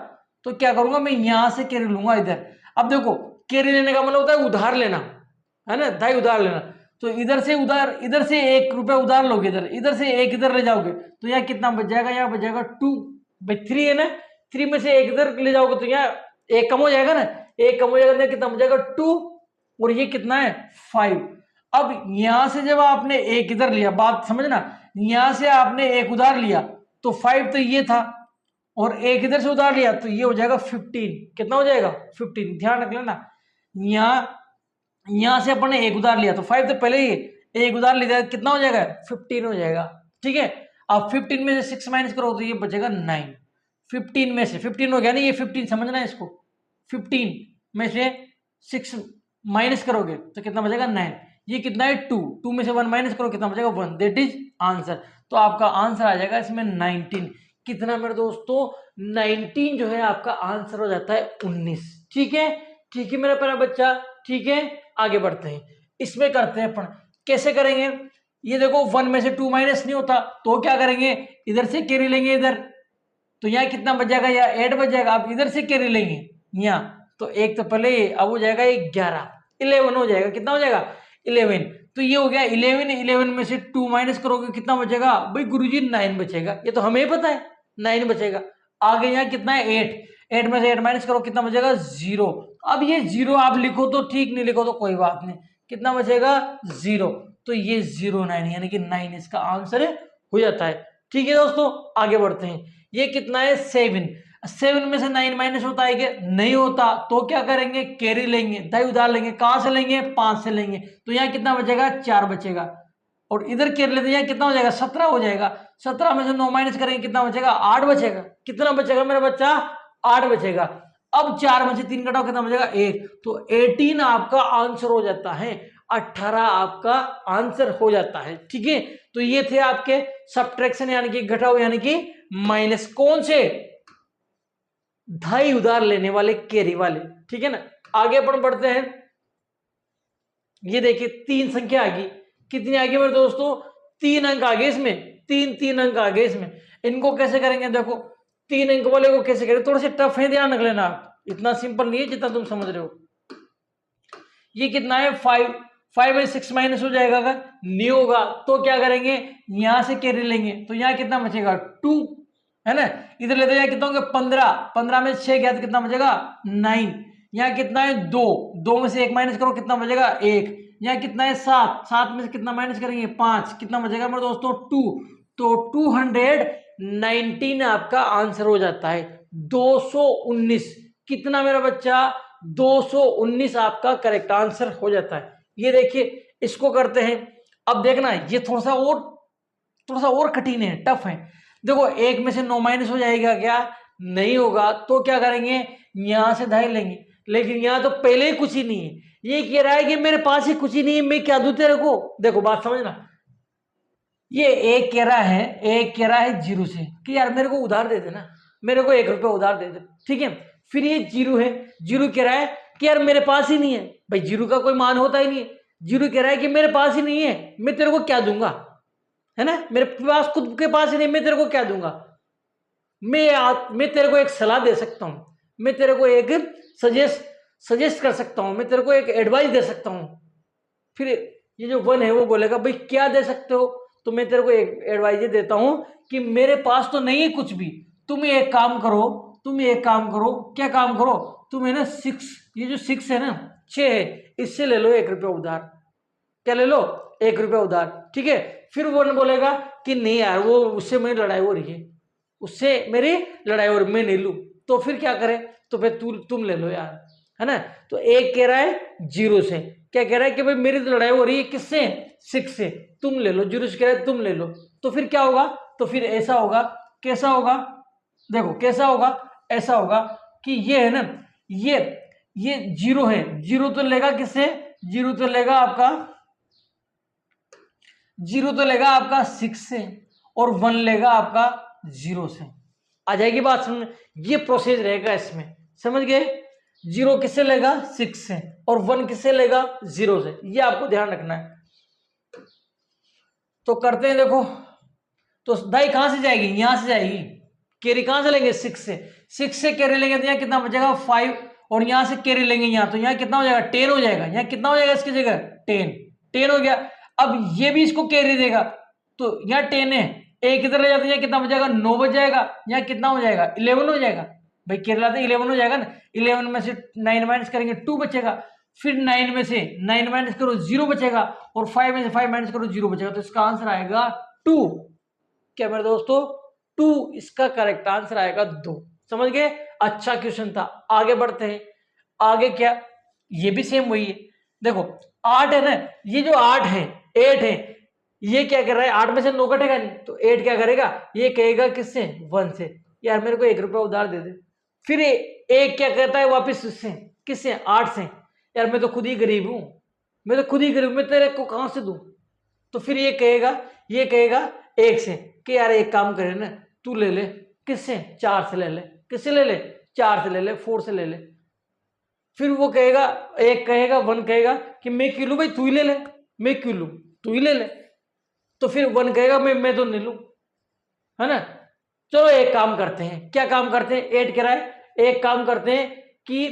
तो क्या करूंगा मैं यहां से कैरी लूंगा इधर। अब देखो कैरी लेने का मतलब होता है उधार लेना, है ना, ढाई उधार लेना। तो इधर से उधार, इधर से 1 रुपया उधार लोगे, इधर से 1 इधर ले जाओगे, तो यहाँ कितना बच जाएगा, यहाँ बच जाएगा 2। भाई 3 है ना, 3 में से 1 इधर ले जाओगे तो यहाँ 1 कम हो जाएगा ना, 1 कम हो जाएगा, कितना बच जाएगा 2, और ये कितना है 5। अब यहां से जब आपने 1 इधर लिया, बात समझना, यहां से आपने 1 उधार लिया तो 5 तो ये था, और 1 इधर से उधार लिया तो ये हो जाएगा 15। कितना हो जाएगा 15, ध्यान रख लेना। यहां से अपन ने 1 उधार लिया तो 5 तो पहले ही 1 उधार लिया, कितना हो जाएगा 15 हो जाएगा, ठीक है। अब 15 में से 6 माइनस करो तो ये बचेगा 9। 15 में से 15 हो गया ना, ये 15 समझना है इसको, 15 में से 6 माइनस करोगे तो कितना बचेगा 9। ये कितना है 2 में से 1 माइनस करो कितना बचेगा 1, दैट इज आंसर। तो आपका आंसर आ जाएगा इसमें 19। कितना मेरे दोस्तों 19 जो है आपका आंसर हो जाता है 19, ठीक है, ठीक है मेरा प्यारा बच्चा, ठीक है। आगे बढ़ते हैं, इसमें करते हैं अपन, कैसे करेंगे, ये देखो 1 में से 2 माइनस नहीं होता, तो क्या करेंगे, इधर से कैरी लेंगे इधर, तो यहाँ कितना बच जाएगा, या 8 बच जाएगा। अब इधर से कैरी लेंगे यहाँ, तो एक तो पहले अब हो जाएगा 11, 11 हो जाएगा। कितना हो जाएगा, 11। तो ये हो गया 11, 11 में से 2 माइनस करोगे कितना बचेगा भाई गुरुजी, 9 बचेगा। ये तो हमें पता है 9 बचेगा। आगे यहाँ कितना है 8, 8 में से 8 माइनस करो कितना बचेगा 0। अब ये 0 आप लिखो तो ठीक, नहीं लिखो तो कोई बात नहीं, कितना बचेगा 0। तो ये 09 यानी कि 9 इसका आंसर हो जाता है। ठीक है दोस्तों, आगे बढ़ते हैं। ये कितना है 7, 7 में से 9 माइनस होता है क्या, नहीं होता, तो क्या करेंगे, कैरी लेंगे, दाई उधार लेंगे। कहां से लेंगे, 5 से लेंगे, तो यहाँ कितना बचेगा 4 बचेगा। और इधर कैरी लेते हैं, कितना हो जाएगा 17 हो जाएगा। 17 में से 9 माइनस करेंगे कितना बचेगा, 8 बचेगा। कितना बचेगा मेरा बच्चा, 8 बचेगा। अब 4 में से 3 घटाओ कितना बचेगा 1, तो 18 आपका आंसर हो जाता है, 18 आपका आंसर हो जाता है। ठीक है, तो ये थे आपके सब्ट्रैक्शन यानी कि घटाओ यानी कि माइनस, कौन से, धाई उधार लेने वाले, कैरी वाले। ठीक है ना, आगे अपन बढ़ते हैं। ये देखिए 3 संख्या आ गई, कितनी आ गई मेरे दोस्तों, 3 अंक आ गए इसमें, 3 अंक आ गए इसमें। इनको कैसे करेंगे, देखो 3 अंक वाले को कैसे करें, थोड़े से टफ है, ध्यान रख लेना आप, इतना सिंपल नहीं है जितना तुम समझ रहे हो। ये कितना है 5, 5 में 6 माइनस हो जाएगा, अगर नहीं होगा तो क्या करेंगे, यहां से कैरी लेंगे, तो यहाँ कितना बचेगा 2, है ना। इधर लेते हैं कितना होंगे 15, 15 में 6 गया तो कितना बचेगा 9। यहाँ कितना है 2, 2 में से 1 माइनस करो कितना बचेगा 1। यहाँ कितना है 7, 7 में से कितना माइनस करेंगे 5, कितना बचेगा मेरे दोस्तों 2। तो 219 आपका आंसर हो जाता है, 219। कितना मेरा बच्चा, 219 आपका करेक्ट आंसर हो जाता है। ये देखिए इसको करते हैं। अब देखना ये थोड़ा सा और कठिन है, टफ है। देखो 1 में से 9 माइनस हो जाएगा क्या, नहीं होगा, तो क्या करेंगे, यहां से धाई लेंगे, लेकिन यहां तो पहले ही कुछ ही नहीं है। ये कह रहा है कि मेरे पास ही कुछ ही नहीं है, मैं क्या दूं तेरे को। देखो बात समझना, ये एक कह रहा है, एक कह रहा है 0 से कि यार मेरे को उधार दे देना, मेरे को 1 रुपया उधार दे दे। ठीक है, फिर ये 0 है, 0 कह रहा है कि यार मेरे पास ही नहीं है। भाई 0 का कोई मान होता ही नहीं है। 0 कह रहा है कि मेरे पास ही नहीं है, मैं तेरे को क्या दूंगा, है ना, मेरे पास खुद के पास ही नहीं, मैं तेरे को क्या दूंगा। मैं तेरे को एक सलाह दे सकता हूं, मैं तेरे को एक सजेस्ट कर सकता हूं, मैं तेरे को एक एडवाइस दे सकता हूं। फिर ये जो 1 है वो बोलेगा भाई क्या दे सकते हो, तो मैं तेरे को एक एडवाइस ये देता हूं कि मेरे पास तो नहीं है कुछ भी, तुम एक काम करो, क्या काम करो, तुम है ना 6, ये जो 6 है ना 6 है, इससे ले लो 1 रुपया उधार। क्या ले लो, 1 रुपया उधार। ठीक है, फिर वो बोलेगा कि नहीं यार वो उससे मेरी लड़ाई हो रही है, उससे मेरी लड़ाई हो रही, मैं नहीं लूं। तो फिर क्या करे, तो फिर तुम ले लो यार, है ना। तो एक कह रहा है 0 से, क्या कह रहा है कि भाई मेरी तो लड़ाई हो रही है किससे, 6 से, तुम ले लो। 0 से कह रहा है तुम ले लो, तो फिर क्या होगा, तो फिर ऐसा होगा, कैसा होगा, देखो कैसा होगा, ऐसा होगा कि ये है ना, ये 0 है, 0 तो लेगा किससे, 0 तो लेगा आपका 6 से, और 1 लेगा आपका 0 से। आ जाएगी बात समझ में, ये प्रोसेस रहेगा इसमें, समझ गए। 0 किससे लेगा 6 से, और 1 किससे लेगा 0 से, ये आपको ध्यान रखना है। तो करते हैं, देखो तो दाई कहां से जाएगी, यहां से जाएगी, कैरी कहां से लेंगे 6 से, 6 से कैरी लेंगे तो यहाँ कितना बचेगा 5, और यहां से कैरी लेंगे यहाँ, तो यहाँ कितना हो जाएगा 10 हो जाएगा। यहाँ कितना हो जाएगा इसकी जगह 10 हो गया। अब ये भी इसको कैरी देगा, तो यहाँ 10 है, एक इधर ले जाते हैं, कितना बच जाएगा 9 बच जाएगा। यहाँ कितना हो जाएगा 11 हो जाएगा, भाई कैरी लाते 11 हो जाएगा ना। 11 में से 9 माइनस करेंगे 2 बचेगा, फिर 9 में से 9 माइनस करो 0 बचेगा, और 5 में से 5 माइनस करो 0 बचेगा। तो इसका आंसर आएगा 2। क्या मेरे दोस्तों 2 इसका करेक्ट आंसर आएगा 2। समझ गए, अच्छा क्वेश्चन था। आगे बढ़ते हैं, आगे क्या, ये भी सेम वही है। देखो 8 है ना, ये जो 8 है 8 है, ये क्या कर रहा है 8 में से 9 कटेगा नहीं, तो 8 क्या करेगा, ये कहेगा किससे 1 से, यार मेरे को 1 रुपया उधार दे दे। फिर एक क्या कहता है वापिस उससे, किससे 8 से, यार मैं तो खुद ही गरीब हूं, मैं तेरे को कहां से दूं। तो फिर ये कहेगा 1 से कि यार एक काम करे ना, तू ले ले किससे 4 से ले ले, किससे ले ले 4 से ले ले, 4 से ले ले। फिर वो कहेगा 1 कहेगा 1 कहेगा कि मैं क्यों लूं भाई, तू ही ले ले, मैं क्यों लूं, तू ही ले ले। तो फिर 1 कहेगा मैं तो नहीं लूं, है ना। चलो एक काम करते हैं, क्या काम करते हैं, 8 कह रहा है, एक काम करते हैं कि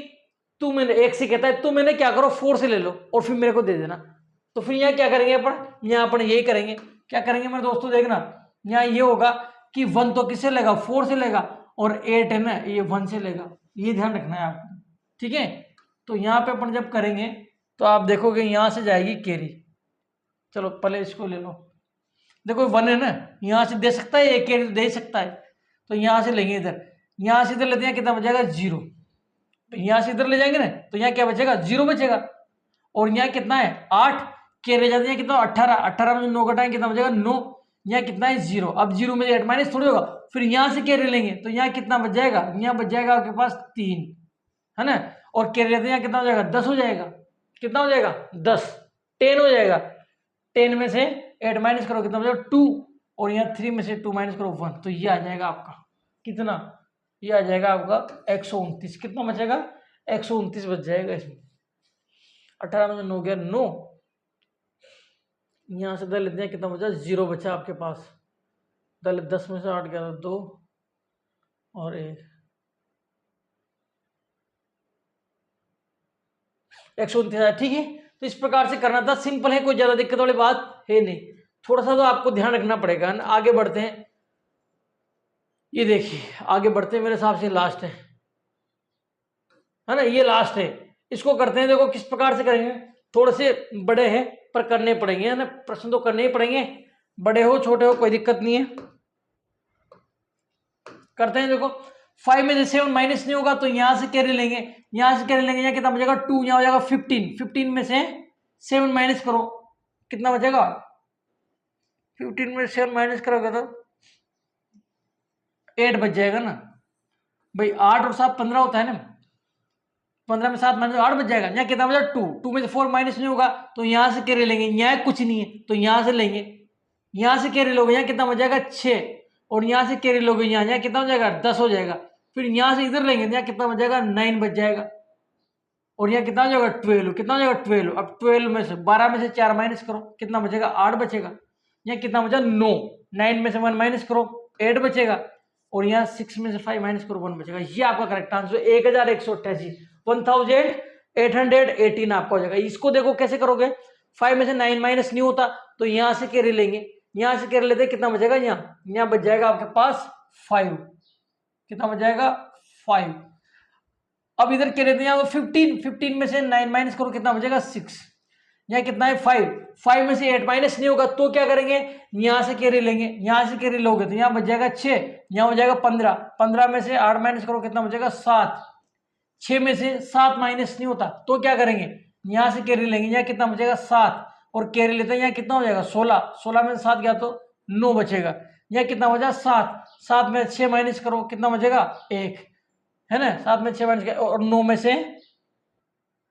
तू मैंने 1 से कहता है, तू मैंने क्या करो 4 से ले लो और फिर मेरे को दे देना। तो फिर यहाँ क्या करेंगे अपन, यहाँ अपन यही करेंगे, क्या करेंगे मेरे दोस्तों, देखना यहाँ ये होगा कि 1 तो किससे लेगा, 4 से लेगा, और 8 है ना ये 1 से लेगा, ये ध्यान रखना है आपको, ठीक है। तो यहाँ पे अपन जब करेंगे तो आप देखोगे यहाँ से जाएगी कैरी। चलो पहले इसको ले लो, देखो 1 है ना, यहाँ से दे सकता है, एक कैरी दे सकता है, तो यहाँ से लेंगे इधर, यहाँ से इधर लेते हैं, कितना बचेगा 0, तो यहाँ से इधर ले जाएंगे ना, तो यहाँ क्या बचेगा 0 बचेगा, और यहाँ कितना है 8, कैरी जाते हैं कितना 18, 18 में 9 घटाएंगे कितना बचेगा 9, यहाँ कितना है 0, अब 0 में 8 माइनस थोड़ी होगा, फिर यहाँ से कैरी लेंगे तो यहाँ कितना बच जाएगा, यहाँ बच जाएगा आपके पास 3, है ना, और कैरी लेते हैं कितना हो जाएगा 10 हो जाएगा, कितना हो जाएगा 10, 10 हो जाएगा, 10 में से 8 माइनस करो कितना बचेगा 2, और यहाँ 3 में से 2 माइनस करो 1, तो ये आ जाएगा आपका कितना, ये आ जाएगा आपका 129, कितना बचेगा 129 बच जाएगा इसमें, 18 में से 9 गया 9, यहाँ से लेते हैं कितना बचा 0 बचा आपके पास, 10 में से 8 गया 2 और 129, ठीक है। तो इस प्रकार से करना था, सिंपल है, कोई ज्यादा दिक्कत वाली बात है नहीं, थोड़ा सा तो आपको ध्यान रखना पड़ेगा। आगे बढ़ते हैं, ये देखिए आगे बढ़ते हैं, मेरे हिसाब से लास्ट है ना, ये लास्ट है, इसको करते हैं। देखो किस प्रकार से करेंगे, थोड़े से बड़े हैं पर करने पड़ेंगे, है ना, प्रश्न तो करने ही पड़ेंगे, बड़े हो छोटे हो कोई दिक्कत नहीं है, करते हैं। देखो 5 में से 7 माइनस नहीं होगा तो यहां से कैरी लेंगे, यहां से कैरी लेंगे, यहाँ कितना बचेगा 2, यहाँ हो जाएगा 15, 15 में से 7 माइनस करो कितना बचेगा, 15 में से 7 माइनस करोगे तो 8 बच जाएगा ना भाई, 8 और 7 15 होता है ना, 15 में 7 माइनस 8 बच जाएगा, यहाँ कितना बचा 2, 2 में से 4 माइनस नहीं होगा तो यहाँ से कैरी लेंगे, यहाँ कुछ नहीं है तो यहाँ से लेंगे, यहाँ से कैरी लोगे, यहाँ कितना बच जाएगा 6, और यहाँ से कैरी लोगे यहाँ कितना हो जाएगा 10 हो जाएगा, फिर यहाँ से इधर लेंगे, यहाँ कितना बच जाएगा 9 बच जाएगा, और यहाँ कितना हो जाएगा 12, कितना हो जाएगा 12, अब 12 में से 12 में से 4 माइनस करो कितना बचेगा 8 बचेगा, यहाँ कितना बचा 9, 9 में से 1 माइनस करो 8 बचेगा, और यहाँ 6 में से 5 माइनस करो 1 बचेगा। ये आपका करेक्ट आंसर 1188, 1818 आपका हो जाएगा। इसको देखो कैसे करोगे, 5 में से 9 माइनस नहीं होता तो यहाँ से कैरी लेंगे, यहाँ से कैरी लेते कितना बचेगा, यहाँ बच जाएगा आपके पास 5, कितना बच जाएगा 5, अब इधर क्या लेते हैं यहाँ 15, 15 में से 9 माइनस करो कितना बचेगा 6, यहाँ कितना है 5, 5 में से 8 माइनस नहीं होगा तो क्या करेंगे, यहाँ से कैरी लेंगे, यहाँ से कैरी लोगे तो यहाँ बच जाएगा 6, यहाँ हो जाएगा 15, 15 में से 8 माइनस करो कितना बचेगा 7, 6 में से 7 माइनस नहीं होता तो क्या करेंगे, यहाँ से कैरी लेंगे, यहाँ कितना बचेगा 7, और कैरी लेते हैं यहाँ कितना हो जाएगा 16, 16 में से 7 गया तो 9 बचेगा, यहाँ कितना बचा 7, 7 में 6 माइनस करो कितना बचेगा 1, है ना, 7 में 6 माइनस, और 9 में से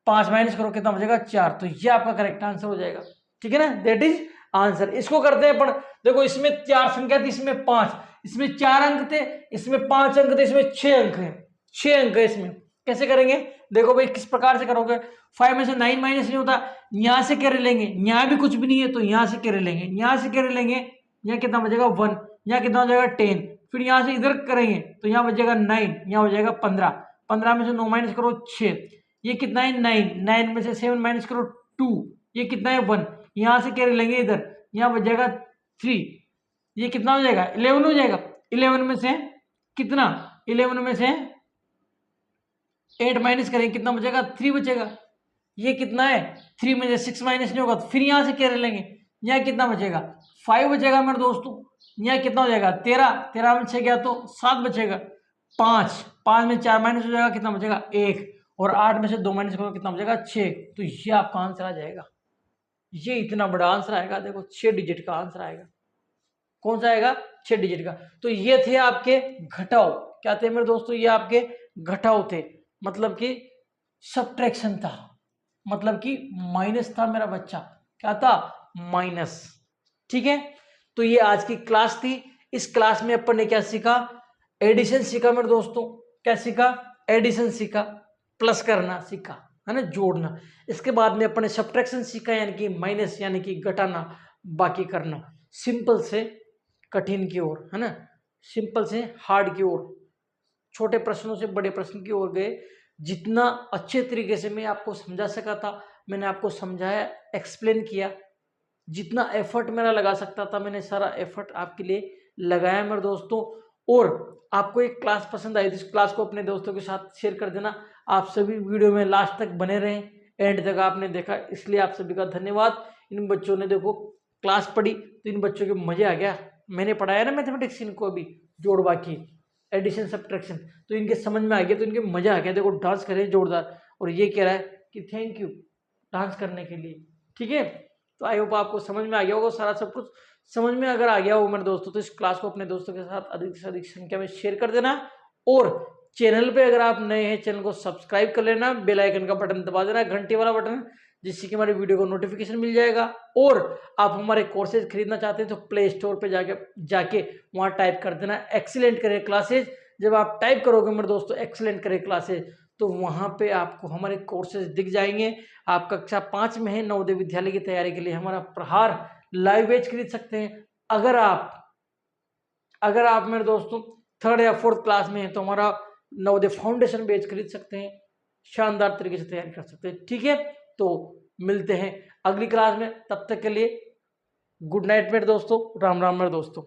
5 माइनस करो कितना बचेगा 4, तो ये आपका करेक्ट आंसर हो जाएगा, ठीक है ना, दैट इज आंसर। इसको करते हैं अपन, देखो इसमें 4 संख्या थी, इसमें 5, इसमें 4 अंक थे, इसमें 5 अंक थे, इसमें 6 अंक है, 6 अंक है इसमें, कैसे करेंगे देखो भाई किस प्रकार से करोगे, 5 में से 9 माइनस नहीं होता, यहाँ से कैरी लेंगे, यहाँ भी कुछ भी नहीं है तो यहाँ से कैरी लेंगे, यहाँ से कैरी लेंगे, यहाँ कितना बचेगा 1, यहाँ कितना हो जाएगा 10, फिर यहाँ से इधर करेंगे तो यहाँ बचेगा 9, यहाँ हो जाएगा 15, 15 में से 9 माइनस करो 6, ये कितना है 9, 9 में से 7 माइनस करो 2, ये कितना है 1, यहाँ से कैरी लेंगे इधर, यहाँ बच जाएगा 3, ये कितना हो जाएगा 11 हो जाएगा, 11 में से कितना, 11 में से 8 माइनस करेंगे कितना बचेगा 3 बचेगा, ये कितना है 3 में से 6 माइनस नहीं होगा तो फिर यहाँ से कैरी लेंगे, यहाँ कितना बचेगा 5 बचेगा मेरे दोस्तों, यहाँ कितना हो जाएगा 13, 13 में 6 गया तो 7 बचेगा, 5, 5 में 4 माइनस हो जाएगा कितना बचेगा 1, और 8 में से 2 माइनस करोगे कितना बचेगा 6, तो ये आपका आंसर आ जाएगा, ये इतना बड़ा आंसर आएगा, देखो 6 डिजिट का आंसर आएगा, कौन सा आएगा 6 डिजिट का। तो ये थे आपके घटाओ, क्या थे मेरे दोस्तों, ये आपके घटाओ थे, मतलब कि सब्ट्रैक्शन था, मतलब कि माइनस था मेरा बच्चा, क्या था माइनस, ठीक है। तो ये आज की क्लास थी, इस क्लास में अपन ने क्या सीखा, एडिशन सीखा मेरे दोस्तों, क्या सीखा, एडिशन सीखा, प्लस करना सीखा, है ना, जोड़ना। इसके बाद में अपन ने सब्ट्रैक्शन सीखा, यानी कि माइनस यानी कि घटाना, बाकी करना। सिंपल से कठिन की ओर, है ना, सिंपल से हार्ड की ओर, छोटे प्रश्नों से बड़े प्रश्न की ओर गए। जितना अच्छे तरीके से मैं आपको समझा सका था मैंने आपको समझाया, एक्सप्लेन किया। जितना एफर्ट मेरा लगा सकता था मैंने सारा एफर्ट आपके लिए लगाया मेरे दोस्तों। और आपको एक क्लास पसंद आई तो इस क्लास को अपने दोस्तों के साथ शेयर कर देना। आप सभी वीडियो में लास्ट तक बने रहें, एंड तक आपने देखा इसलिए आप सभी का धन्यवाद। इन बच्चों ने देखो क्लास पढ़ी तो इन बच्चों के मजे आ गया। मैंने पढ़ाया ना मैथमेटिक्स इनको अभी, जोड़ बाकी एडिशन सब्ट्रैक्शन, तो इनके समझ में आ गया, तो इनके मजा आ गया। देखो डांस करे जोरदार, और ये कह रहा है कि थैंक यू डांस करने के लिए। ठीक है, तो आई होप आपको समझ में आ गया होगा सारा सब कुछ। समझ में अगर आ गया हो मेरे दोस्तों तो इस क्लास को अपने दोस्तों के साथ अधिक से अधिक संख्या में शेयर कर देना। और चैनल पे अगर आप नए हैं चैनल को सब्सक्राइब कर लेना, बेल आइकन का बटन दबा देना, घंटे वाला बटन, जिससे कि हमारे वीडियो को नोटिफिकेशन मिल जाएगा। और आप हमारे कोर्सेज खरीदना चाहते हैं तो प्ले स्टोर पे जाके वहां टाइप कर देना एक्सीलेंट करियर क्लासेज। जब आप टाइप करोगे मेरे दोस्तों एक्सीलेंट करियर क्लासेज तो वहां पे आपको हमारे कोर्सेज दिख जाएंगे। आप कक्षा 5 में है, नवोदय विद्यालय की तैयारी के लिए हमारा प्रहार लाइव बैच खरीद सकते हैं। अगर आप मेरे दोस्तों 3rd या 4th क्लास में है तो हमारा नवोदय फाउंडेशन बैच खरीद सकते हैं, शानदार तरीके से तैयारी कर सकते हैं। ठीक है, तो मिलते हैं अगली क्लास में, तब तक के लिए गुड नाइट मेरे दोस्तों, राम राम मेरे दोस्तों।